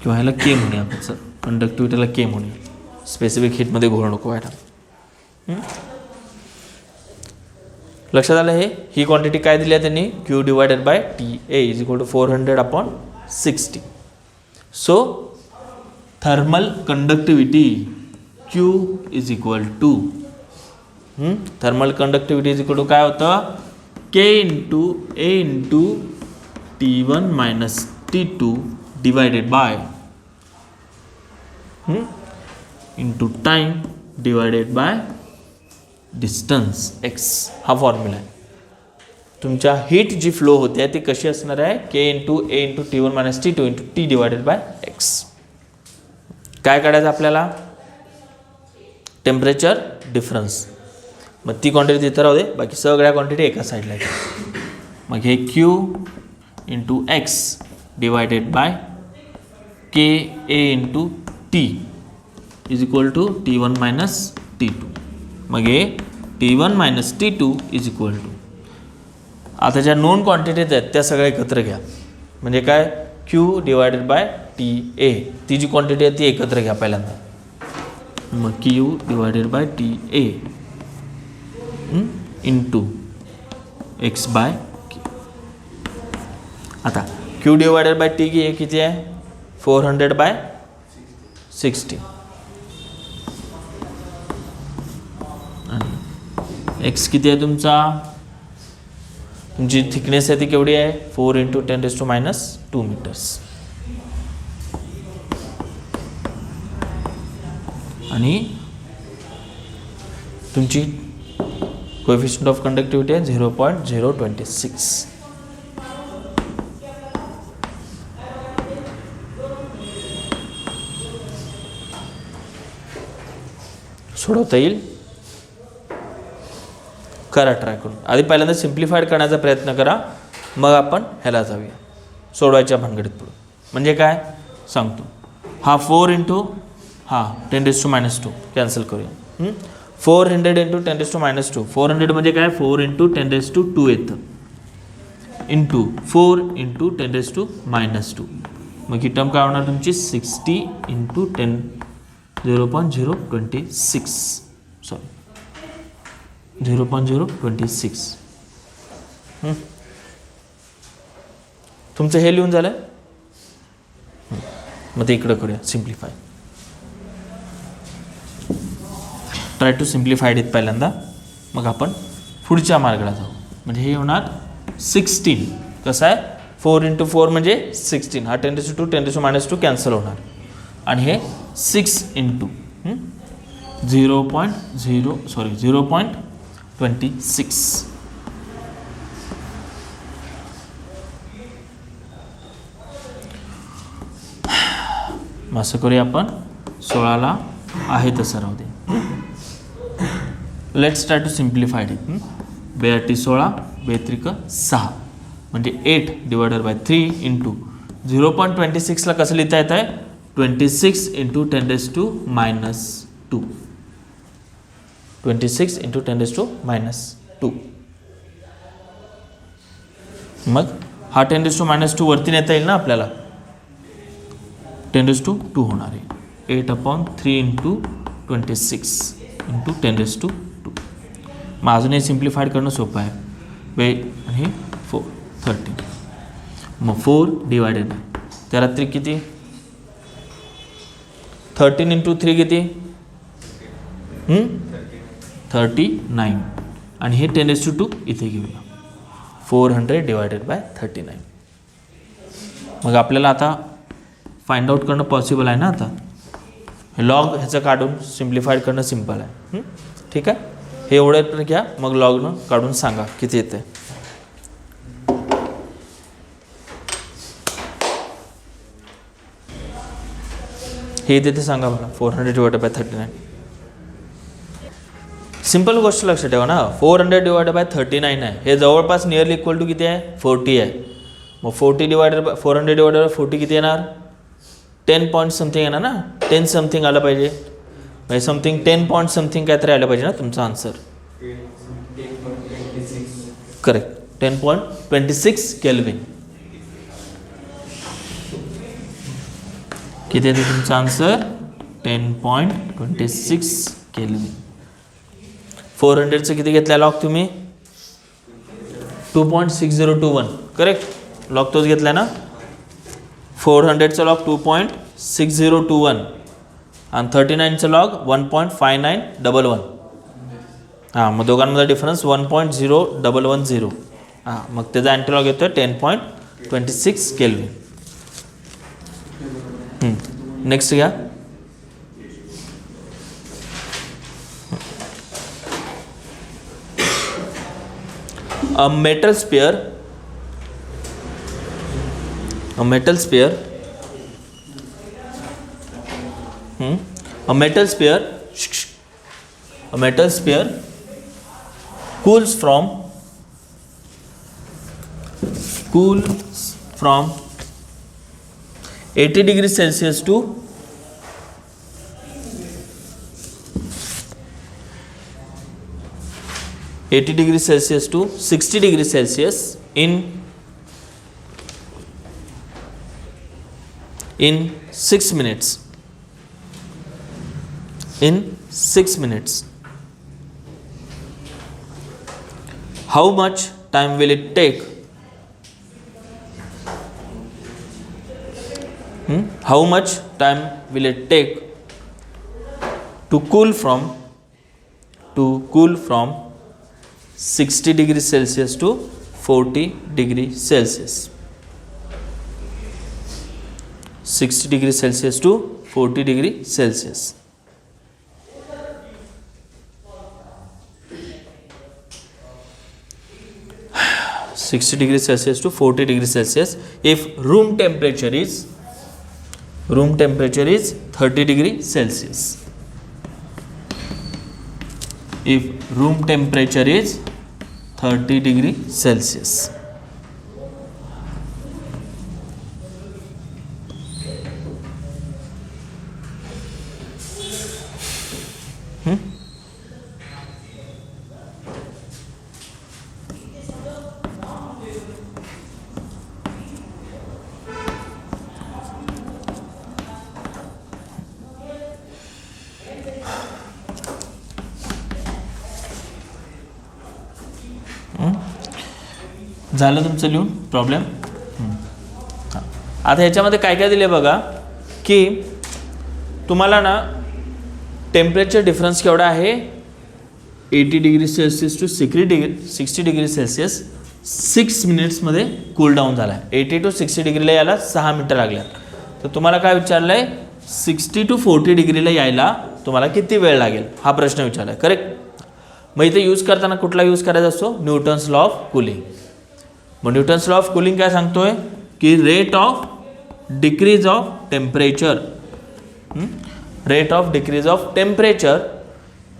किंवा ह्याला के म्हणूया आपण सर, कंडक्टिव्हिटीला के म्हणूया, स्पेसिफिक हीटमध्ये घोळ नको व्हायला. लक्षात आलं हे, ही क्वांटिटी काय दिली आहे त्यांनी, Q divided by T A is equal to 400/60. So thermal conductivity Q is equal to thermal conductivity is equal to काय होतं, K into A into T1 minus T2 divided by into time divided by distance x. हा formula आहे. तुमच्या heat जी flow होते ती कशी असणार आहे, K into A into T1 minus T2 into T divided by x. काय काढायचं आपल्याला, टेम्परेचर डिफरन्स. मग ती क्वांटिटी तिथं राहू दे, बाकी सगळ्या क्वांटिटी एका साईडला आहे. मग हे Q into x divided by K A into T is equal to T1 minus T2. मग हे T1 minus T2 is equal to, आता ज्या नोन क्वांटिटीज आहेत त्या सगळ्या एकत्र घ्या. म्हणजे काय, Q डिवायडेड बाय टी ए, ती जी क्वांटिटी आहे ती एकत्र घ्या पहिल्यांदा. मग Q divided by T A into X by K. आता Q डिवायडेड बाय टी हे किती आहे, 400/60. आणि एक्स किती आहे तुमची थिकनेस आहे ती केवढी आहे, 4 × 10⁻² मीटर्स. आणि तुमची कोएफिशिएंट ऑफ कंडक्टिव्हिटी आहे 0.026. सोडवता येईल, करा ट्राय करून. आधी पहिल्यांदा सिम्प्लिफाईड करण्याचा प्रयत्न करा, मग आपण ह्याला जाऊया सोडवायच्या भानगडीत पुढे. म्हणजे काय सांगतो, हा 4 × 10⁻² कॅन्सल करूया. 400 × 10⁻². 400 म्हणजे काय, 4 × 10⁻² येतं, इंटू 4 × 10⁻². मग ही टर्म काय होणार तुमची 60 × 10 0.026 सॉरी 0.026. तुमचं हे लिहून झालं. मग ते इकडं करूया simplify. Try to simplified it पहिल्यांदा, मग आपण पुढच्या मार्गाला जाऊ. म्हणजे हे होणार 16. कसं आहे, 4 × 4 म्हणजे 16. हा 10⁻² 10⁻² कॅन्सल होणार. आणि हे 6 × 0.26. मग असं करूया आपण, 16ला आहे तसं राहू दे. Let's try to simplified it. 2 × 16 2 × 6 म्हणजे 8 डिवायडेड बाय 3 इंटू 0.26ला कसं लिहिता येत आहे, 26 × 10⁻². 26 × 10⁻². मग हा 10⁻² वरती नेता येईल ना आपल्याला, 10⁻² होणार आहे. 8/3 × 26 × 10⁻². मग अजून हे सिम्प्लिफाईड करणं सोपं आहे. आणि हे 13. मग 4 डिवायडेड बाय त्याला 3 किती 13 इंटू 3 किती 39 आणि हे 10⁻²2 इथे घेऊया. 400 डिवायडेड बाय 39. मग आपल्याला आता फाइंड आउट करणं पॉसिबल आहे ना. आता लॉग ह्याचं काढून सिम्प्लिफाईड करणं सिम्पल आहे. ठीक आहे. हे एवढं तर घ्या, मग लॉगनं काढून सांगा किती येते. हे देते सांगा मला 400 डिवायडेड बाय 39. सिंपल गोष्ट लक्षात ठेवा ना. 400 डिवायडेड बाय 39 आहे. हे जवळपास नियरली इक्वल टू किती आहे 40 आहे. मग 40 डिवायडेड बाय 400 डिवायडेड बाय 40 किती येणार 10 पॉईंट समथिंग येणार ना. 10 समथिंग आलं पाहिजे. म्हणजे समथिंग 10 पॉईंट समथिंग काहीतरी आलं पाहिजे ना तुमचा आन्सर. Correct 10.26 kelvin. किती येते तुमचा आन्सर 10.26 केल्विन. 400चं किती घेतला लॉग तुम्ही 2.6021. करेक्ट लॉग तोच घेतला ना. 400चं लॉग 2.6021 आणि 39चं लॉग 1.5911. हां मग दोघांमध्ये डिफरन्स 1.0110. हां मग त्याचा अँटीलॉग येतो 10.26 केल्विन. नेक्स्ट घ्या. A metal sphere a metal sphere cools from 80 degrees Celsius to 80 degrees Celsius to 60 degrees Celsius in 6 minutes. In 6 minutes. How much time will it take? How much time will it take to cool from 60 degrees Celsius to 40 degrees Celsius? 60 degrees Celsius to 40 degrees Celsius. (60 degrees Celsius to 40 degrees Celsius) if room temperature is 30 degrees Celsius. If room temperature is 30 degrees Celsius. झालं तुमचं लिहून problem. आता ह्याच्यामध्ये काय काय दिले बघा की तुम्हाला ना टेम्परेचर डिफरन्स केवढा आहे 80 degree Celsius to 60 degree Celsius 6 मिनिट्समध्ये कूल डाऊन झाला आहे. 80 to 60 डिग्रीला यायला 6 मिनटं लागल्या. तर तुम्हाला काय विचारलं आहे 60 to 40 डिग्रीला यायला तुम्हाला किती वेळ लागेल हा प्रश्न विचारला आहे. करेक्ट. मग इथे यूज करताना कुठला यूज करायचा असतो न्यूटन्स लॉ ऑफ कूलिंग. मग न्यूटन्स लॉ ऑफ कूलिंग काय सांगतोय की rate of decrease of temperature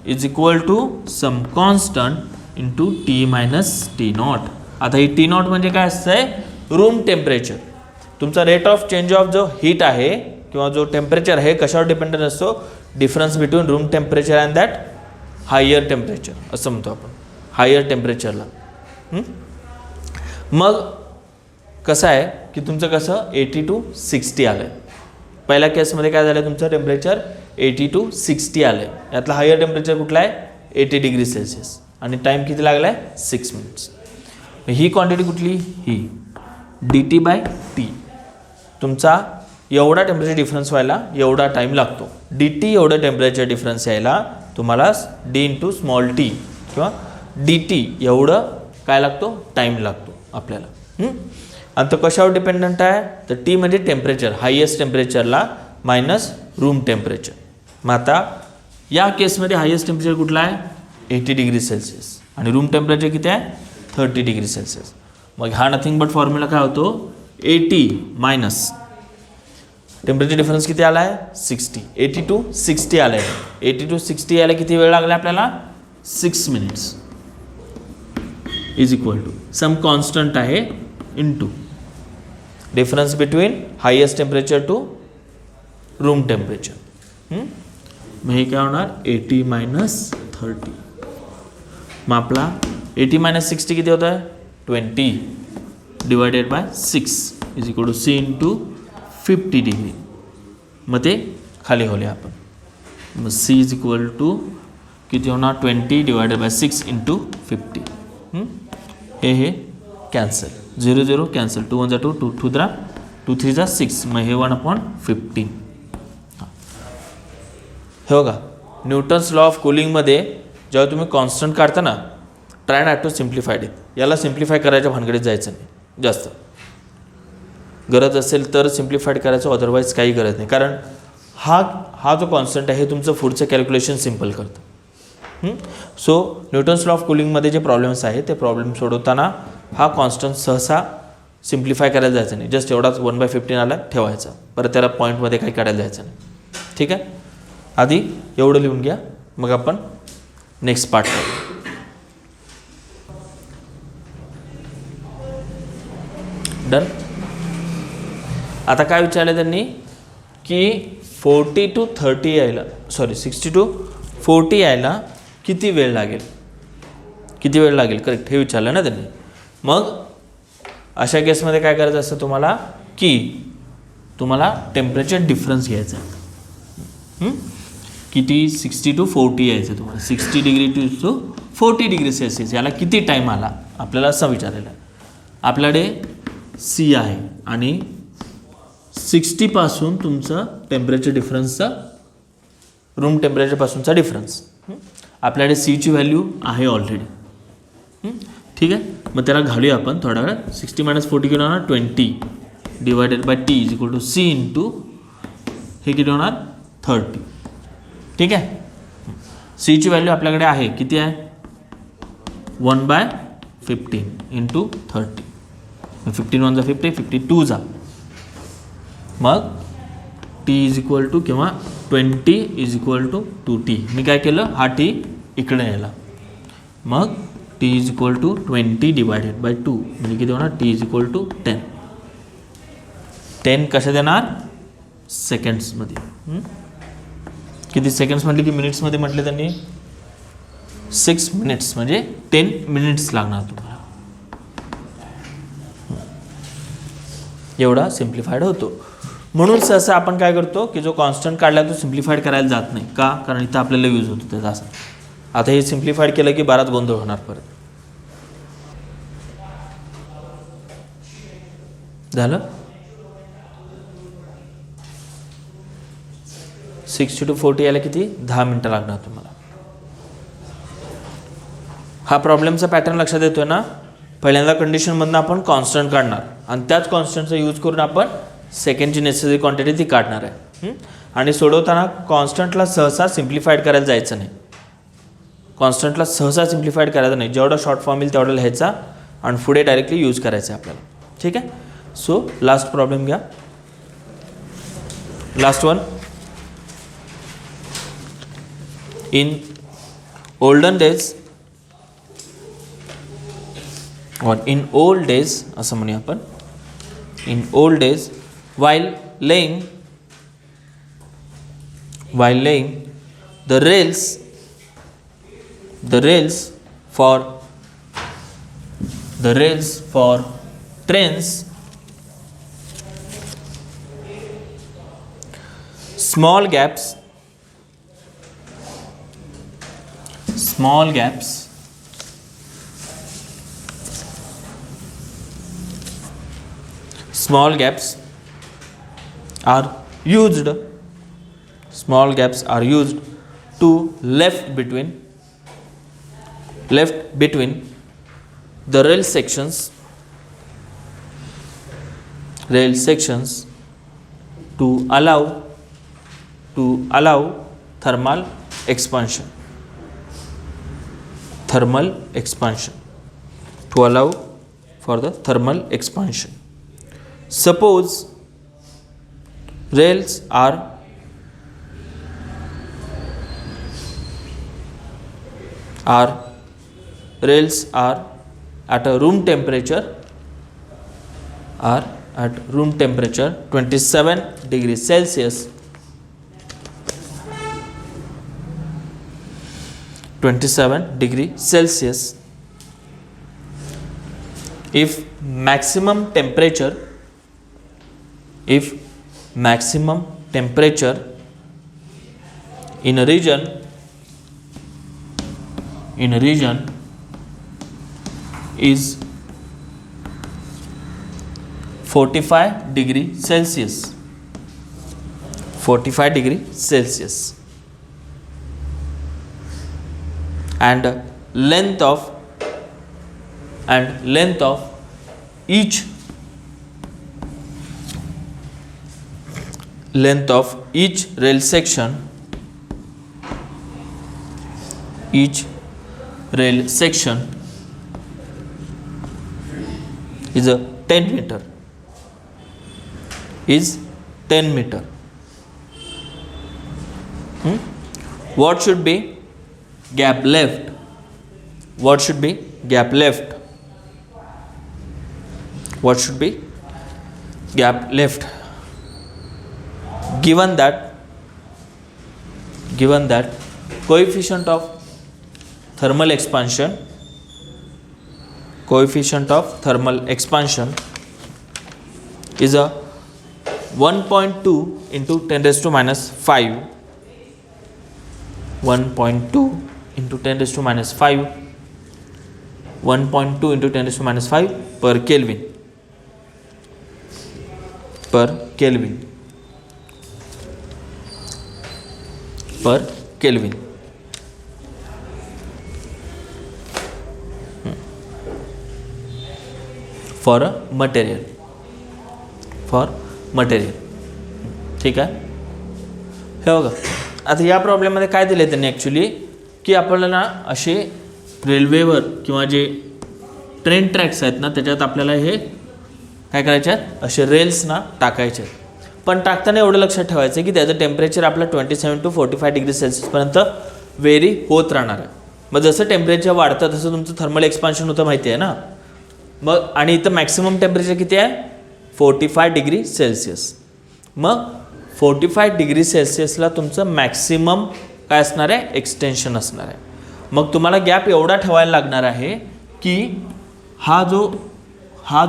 is equal to some constant into T minus T nought. आता ही टी नॉट म्हणजे काय असतंय रूम टेम्परेचर. तुमचा रेट ऑफ चेंज ऑफ जो हीट आहे किंवा जो टेम्परेचर आहे कशावर डिपेंडंट असतो difference between room temperature and that higher temperature असं म्हणतो आपण हायर टेम्परेचरला. मग कसं आहे की तुमचं कसं 80 to 60 आलं आहे. पहिल्या केसमध्ये काय झालं तुमचं टेम्परेचर 80 to 60 आलं आहे. यातला हायर टेम्परेचर कुठला आहे 80 डिग्री सेल्सिअस. आणि टाईम किती लागला आहे 6 मिनिट्स. ही क्वांटिटी कुठली ही dt/t. तुमचा एवढा टेम्परेचर डिफरन्स व्हायला एवढा टाईम लागतो. dt एवढं टेम्परेचर डिफरन्स यायला तुम्हाला d × स्मॉल t किंवा dt एवढं काय लागतो टाईम लागतो आपल्याला. आणि तो कशावर डिपेंडंट आहे तर टी म्हणजे टेम्परेचर, हायेस्ट टेम्परेचरला मायनस रूम टेम्परेचर. मग आता या केसमध्ये हायेस्ट टेम्परेचर कुठला आहे 80 डिग्री सेल्सिअस आणि रूम टेम्परेचर किती आहे 30 डिग्री सेल्सिअस. मग हा नथिंग बट फॉर्म्युला काय होतो 80 मायनस टेम्परेचर डिफरन्स किती आला आहे 60. 80 to 60 आलं आहे. 80 to 60 यायला किती वेळ लागला आपल्याला 6 minutes is equal to some constant आहे into difference between highest temperature to room temperature. मग हे काय होणार 80 - 30. मग आपला 80 - 60 किती होत आहे 20 divided by 6 is equal to C × 50 degree. मग ते खाली होले आपण. मग C इज इक्वल टू किती होणार 20 डिवायडेड बाय 6 × 50. हे कॅन्सल 0 0 कॅन्सल 2 1 2 2 2 2 3 6. मग हे 1/15. हे बघा न्यूटन्स लॉ ऑफ कुलिंगमध्ये जेव्हा तुम्ही कॉन्स्टंट काढता ना try not to simplified it. याला सिम्प्लिफाय करायच्या भानगडीत जायचं नाही जास्त. गरज असेल तर सिम्प्लिफाईड करायचं अदरवाईज काही गरज नाही. कारण हा जो कॉन्स्टंट आहे हे तुमचं पुढचं कॅल्क्युलेशन सिम्पल करतं. सो न्यूटन्स लॉ ऑफ कुलिंगमध्ये जे प्रॉब्लेम्स आहेत ते प्रॉब्लेम सोडवताना हा कॉन्स्टंट सहसा सिम्प्लिफाय करायला जायचं नाही. जस्ट एवढाच 1/15 आला ठेवायचा. परत त्याला पॉईंटमध्ये काही काढायला जायचं नाही. ठीक आहे आधी एवढं लिहून घ्या मग आपण नेक्स्ट पार्ट करू. डन. आता काय विचारलं त्यांनी की 40 to 30 यायला 60 to 40 यायला किती वेळ लागेल करेक्ट हे विचारलं ना त्यांनी. मग अशा केसमध्ये काय करायचं असतं तुम्हाला की तुम्हाला टेम्परेचर डिफरन्स घ्यायचा आहे. किती 60 to 40 यायचं तुम्हाला 60 डिग्री to 40 डिग्री सेल्सिअस याला किती टाईम आला आपल्याला असं विचारलेलं आहे. आपल्याकडे C आहे आणि 60 पासून तुमचं टेम्परेचर डिफरन्सचा रूम टेम्परेचरपासूनचा डिफरन्स. आपल्याकडे Cची व्हॅल्यू आहे ऑलरेडी. ठीक आहे मग त्याला घालूया आपण थोड्या वेळात. 60 - 40 किती होणार 20 divided by T is equal to C × हे किती होणार 30. ठीक आहे Cची व्हॅल्यू आपल्याकडे आहे किती आहे 1/15 × 30. 15 1 50 52 जा. मग T इज इक्वल टू किंवा 20 इज इक्वल टू 2T. मी काय केलं हा T इकडे नेला. मग T is equal to 20 divided by 2 म्हणजे किती होणार T इज इक्वल टू 10. 10 कशा देणार सेकंड्समध्ये. किती सेकंड्स म्हटले की मिनिट्समध्ये म्हटले त्यांनी 6 मिनिट्स म्हणजे 10 मिनिट्स लागणार तुम्हाला. एवढा सिम्प्लिफाईड होतो. म्हणून सहसा आपण काय करतो की जो कॉन्स्टंट काढला तो सिम्प्लिफाईड करायला जात नाही का कारण इथं आपल्याला यूज होतो त्याचा असं. आता हे सिम्प्लिफाईड केलं की बराच गोंधळ होणार परत. झालं 60 to 40 यायला किती 10 मिनटं लागणार तुम्हाला. हा प्रॉब्लेमचा पॅटर्न लक्षात येतोय ना. पहिल्यांदा कंडिशनमधनं आपण कॉन्स्टंट काढणार आणि त्याच कॉन्स्टंटचा यूज करून आपण सेकंडची नेसेसरी क्वांटिटी ती काढणार आहे. आणि सोडवताना कॉन्स्टंटला सहसा सिम्प्लिफाईड करायला जायचं नाही. कॉन्स्टंटला सहसा सिम्प्लिफाईड करायचं नाही. जेवढा शॉर्ट फॉर्म येईल तेवढा लिहायचा आणि पुढे डायरेक्टली यूज करायचं आहे आपल्याला. ठीक आहे सो लास्ट प्रॉब्लेम घ्या. Last one. In olden days or in old days असं म्हणूया आपण. in old days while laying the rails for trains, small gaps small gaps are used to left between the rail sections to allow thermal expansion to allow for the thermal expansion. Suppose rails are at a room temperature 27 degrees Celsius. 27 degree Celsius. If maximum temperature in a region is 45 degree Celsius. And length of each rail section is a 10 meter. What should be gap left? Given that coefficient of thermal expansion is a 1.2 into 10 raised to minus 5 1.2 into 10 raised to minus 5 1.2 into 10 raised to minus 5 per Kelvin. For material. ठीक आहे. हे बघा आता या प्रॉब्लेममध्ये काय दिले त्यांनी ॲक्च्युली की आपल्याला असे रेल्वेवर किंवा जे ट्रेन ट्रॅक्स आहेत ना त्याच्यात आपल्याला हे काय करायचे आहेत असे रेल्स ना टाकायचे आहेत. पण टाकताना एवढं लक्षात ठेवायचं की त्याचं टेम्परेचर आपलं 27 to 45 डिग्री सेल्सिअसपर्यंत व्हेरी होत राहणार आहे. मग जसं टेम्परेचर वाढतं तसं तुमचं थर्मल एक्सपान्शन होतं माहिती आहे ना. मग आणि इथं मॅक्सिमम टेम्परेचर किती आहे 45 डिग्री सेल्सिअस. मग 45 डिग्री सेल्सिअसला तुमचं मॅक्सिमम काय असणार आहे एक्सटेन्शन असणार आहे. मग तुम्हाला गॅप एवढा ठेवायला लागणार आहे की हा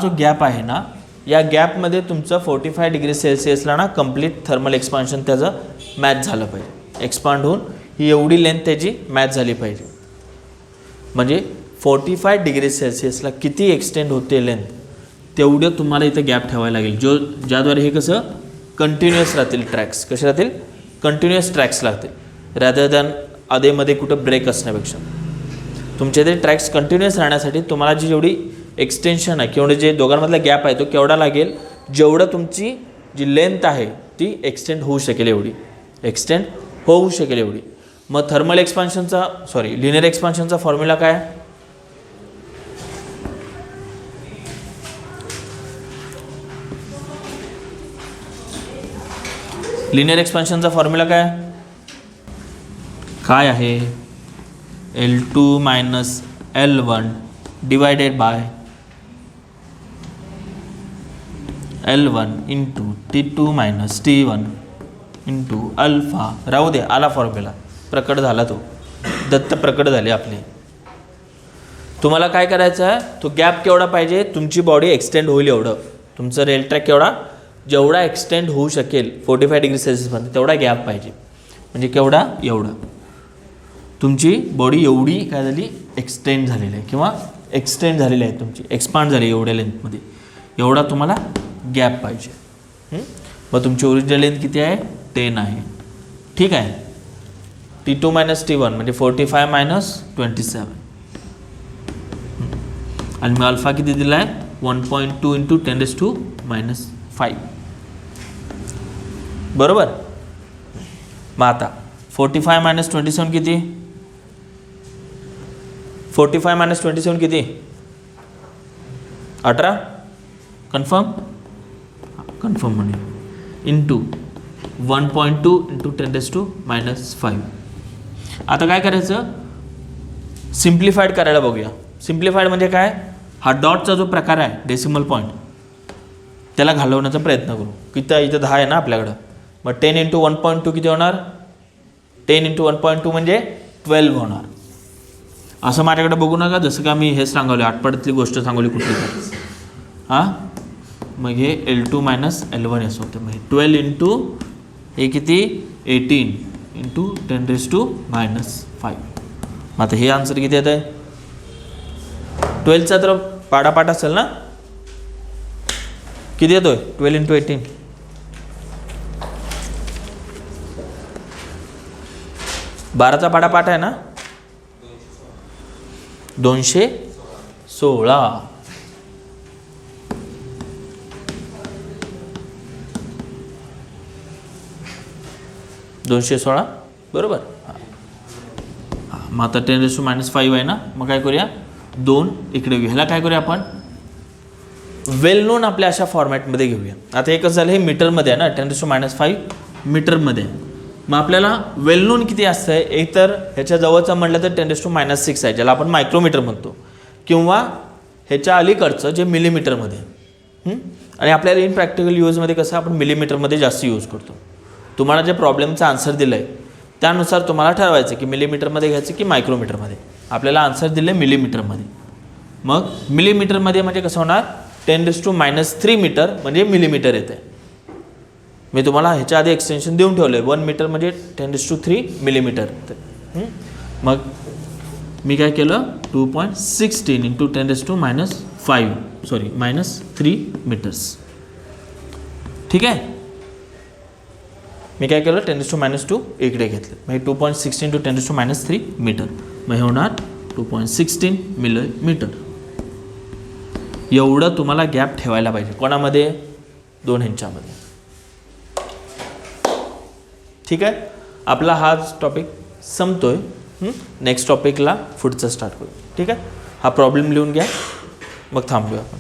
जो गॅप आहे ना या गॅपमध्ये तुमचं 45 डिग्री सेल्सिअसला ना कंप्लीट थर्मल एक्सपान्शन त्याचं मॅच झालं पाहिजे. एक्सपांड होऊन ही एवढी लेंथ त्याची मॅच झाली पाहिजे. म्हणजे 45 डिग्री सेल्सिअसला किती एक्सटेंड होते लेंथ तेवढं तुम्हाला इथं गॅप ठेवायला लागेल ज्याद्वारे हे कसं कंटिन्युअस राहतील ट्रॅक्स. कसे राहतील कंटिन्युअस ट्रॅक्स लागतील रॅदर दॅन आधेमध्ये कुठं ब्रेक असण्यापेक्षा. तुमच्या ते ट्रॅक्स कंटिन्युअस राहण्यासाठी तुम्हाला जी जेवढी एक्सटेन्शन आहे किंवा जे दोघांमधला गॅप आहे तो केवढा लागेल जेवढं तुमची जी लेंथ आहे ती एक्सटेंड होऊ शकेल एवढी. मग थर्मल एक्सपान्शनचा लिनियर एक्सपान्शनचा फॉर्म्युला काय लिनियर एक्सपान्शनचा फॉर्म्युला काय आहे L2 minus L1 divided by L1 into T2 minus T1 into alpha. राहू दे आला फॉर्म्युला प्रकट झाला तो दत्त प्रकट झाले आपले. तुम्हाला काय करायचं आहे तो गॅप केवढा पाहिजे तुमची बॉडी एक्सटेंड होईल एवढं तुमचं रेल ट्रॅक जेवढा एक्सटेंड होऊ शकेल 45 डिग्री सेल्सिअसपर्यंत तेवढा गॅप पाहिजे. म्हणजे केवढा एवढा तुमची बॉडी एवढी काय झाली एक्सटेंड झालेली आहे किंवा एक्सटेंड झालेली आहे तुमची एक्सपांड झाली एवढ्या लेंथमध्ये एवढा तुम्हाला गॅप पाहिजे. मग तुमची ओरिजिनल लेंथ किती आहे 10 आहे. ठीक आहे. T2 मायनस T1 म्हणजे 45 मायनस 27 आणि मी अल्फा किती दिला आहे 1.2 इंटू 10⁻⁻5 बरोबर. मग आता 45 मायनस 27 किती 45 मायनस 27 किती 18 कन्फर्म कन्फर्म म्हणून इंटू 1.2 इंटू 10⁻⁻5. आता काय करायचं सिम्प्लिफाईड करायला बघूया. सिम्प्लिफाईड म्हणजे काय हा डॉटचा जो प्रकार आहे डेसिमल पॉईंट त्याला घालवण्याचा प्रयत्न करू. किती इथं 10 आहे ना आपल्याकडं. मग 10 इंटू 1.2 किती होणार 10 इंटू 1.2 म्हणजे 12 होणार. असं माझ्याकडे बघू नका जसं का मी हे सांगवले आठपडातली गोष्ट सांगवली कुठली तर. हां मग हे L2 मायनस L1 असं होतं. मग 12 इंटू हे किती 18 इंटू 10⁻⁻5. मग आता हे आन्सर किती येत आहे 12चा तर पाडापाठ असेल ना किती येतोय 12 इंटू 18 12चा पाडापाठ आहे ना 216. बरोबर. मग आता 10⁻⁻5 आहे ना. मग काय करूया 2 इकडे घेऊ. ह्याला काय करूया आपण वेल नोन आपल्या अशा फॉर्मॅटमध्ये घेऊया. आता हे कसं झालं हे मीटरमध्ये आहे ना 10⁻⁵ मीटरमध्ये आहे. मग आपल्याला वेल नोन किती असतं आहे एक तर ह्याच्या जवळचं म्हटलं तर 10⁻⁶ आहे ज्याला आपण मायक्रोमीटर म्हणतो किंवा ह्याच्या अलीकडचं जे मिलीमीटरमध्ये. आणि आपल्याला इन प्रॅक्टिकल यूजमध्ये कसं आपण मिलीमीटरमध्ये जास्त यूज करतो. तुम्हाला जे प्रॉब्लेमचं आन्सर दिलं आहे त्यानुसार तुम्हाला ठरवायचं की मिलीमीटरमध्ये घ्यायचं की मायक्रोमीटरमध्ये. आपल्याला आन्सर दिलं आहे मिलीमीटरमध्ये. मग मिलीमीटरमध्ये म्हणजे कसं होणार 10⁻³ मीटर म्हणजे मिलीमीटर येते. मी तुम्हाला ह्याच्या आधी एक्सटेन्शन देऊन ठेवलं आहे 1 मीटर म्हणजे 10⁻³ मिलीमीटर. मग मी काय केलं 2.16 इंटू 10⁻⁵ मीटर्स. ठीक आहे. मी काय केलं 10⁻² इकडे घेतलं. मग हे 2.16 इंटू 10⁻³ मीटर. मग हे होणार 2.16 मिलीमीटर. एवढं तुम्हाला गॅप ठेवायला पाहिजे कोणामध्ये 2 ह्यांच्यामध्ये. ठीक आहे. आपला हाच टॉपिक संपतोय. नेक्स्ट टॉपिकला पुढचं स्टार्ट करू. ठीक आहे. हा प्रॉब्लेम लिहून घ्या मग थांबूया आपण.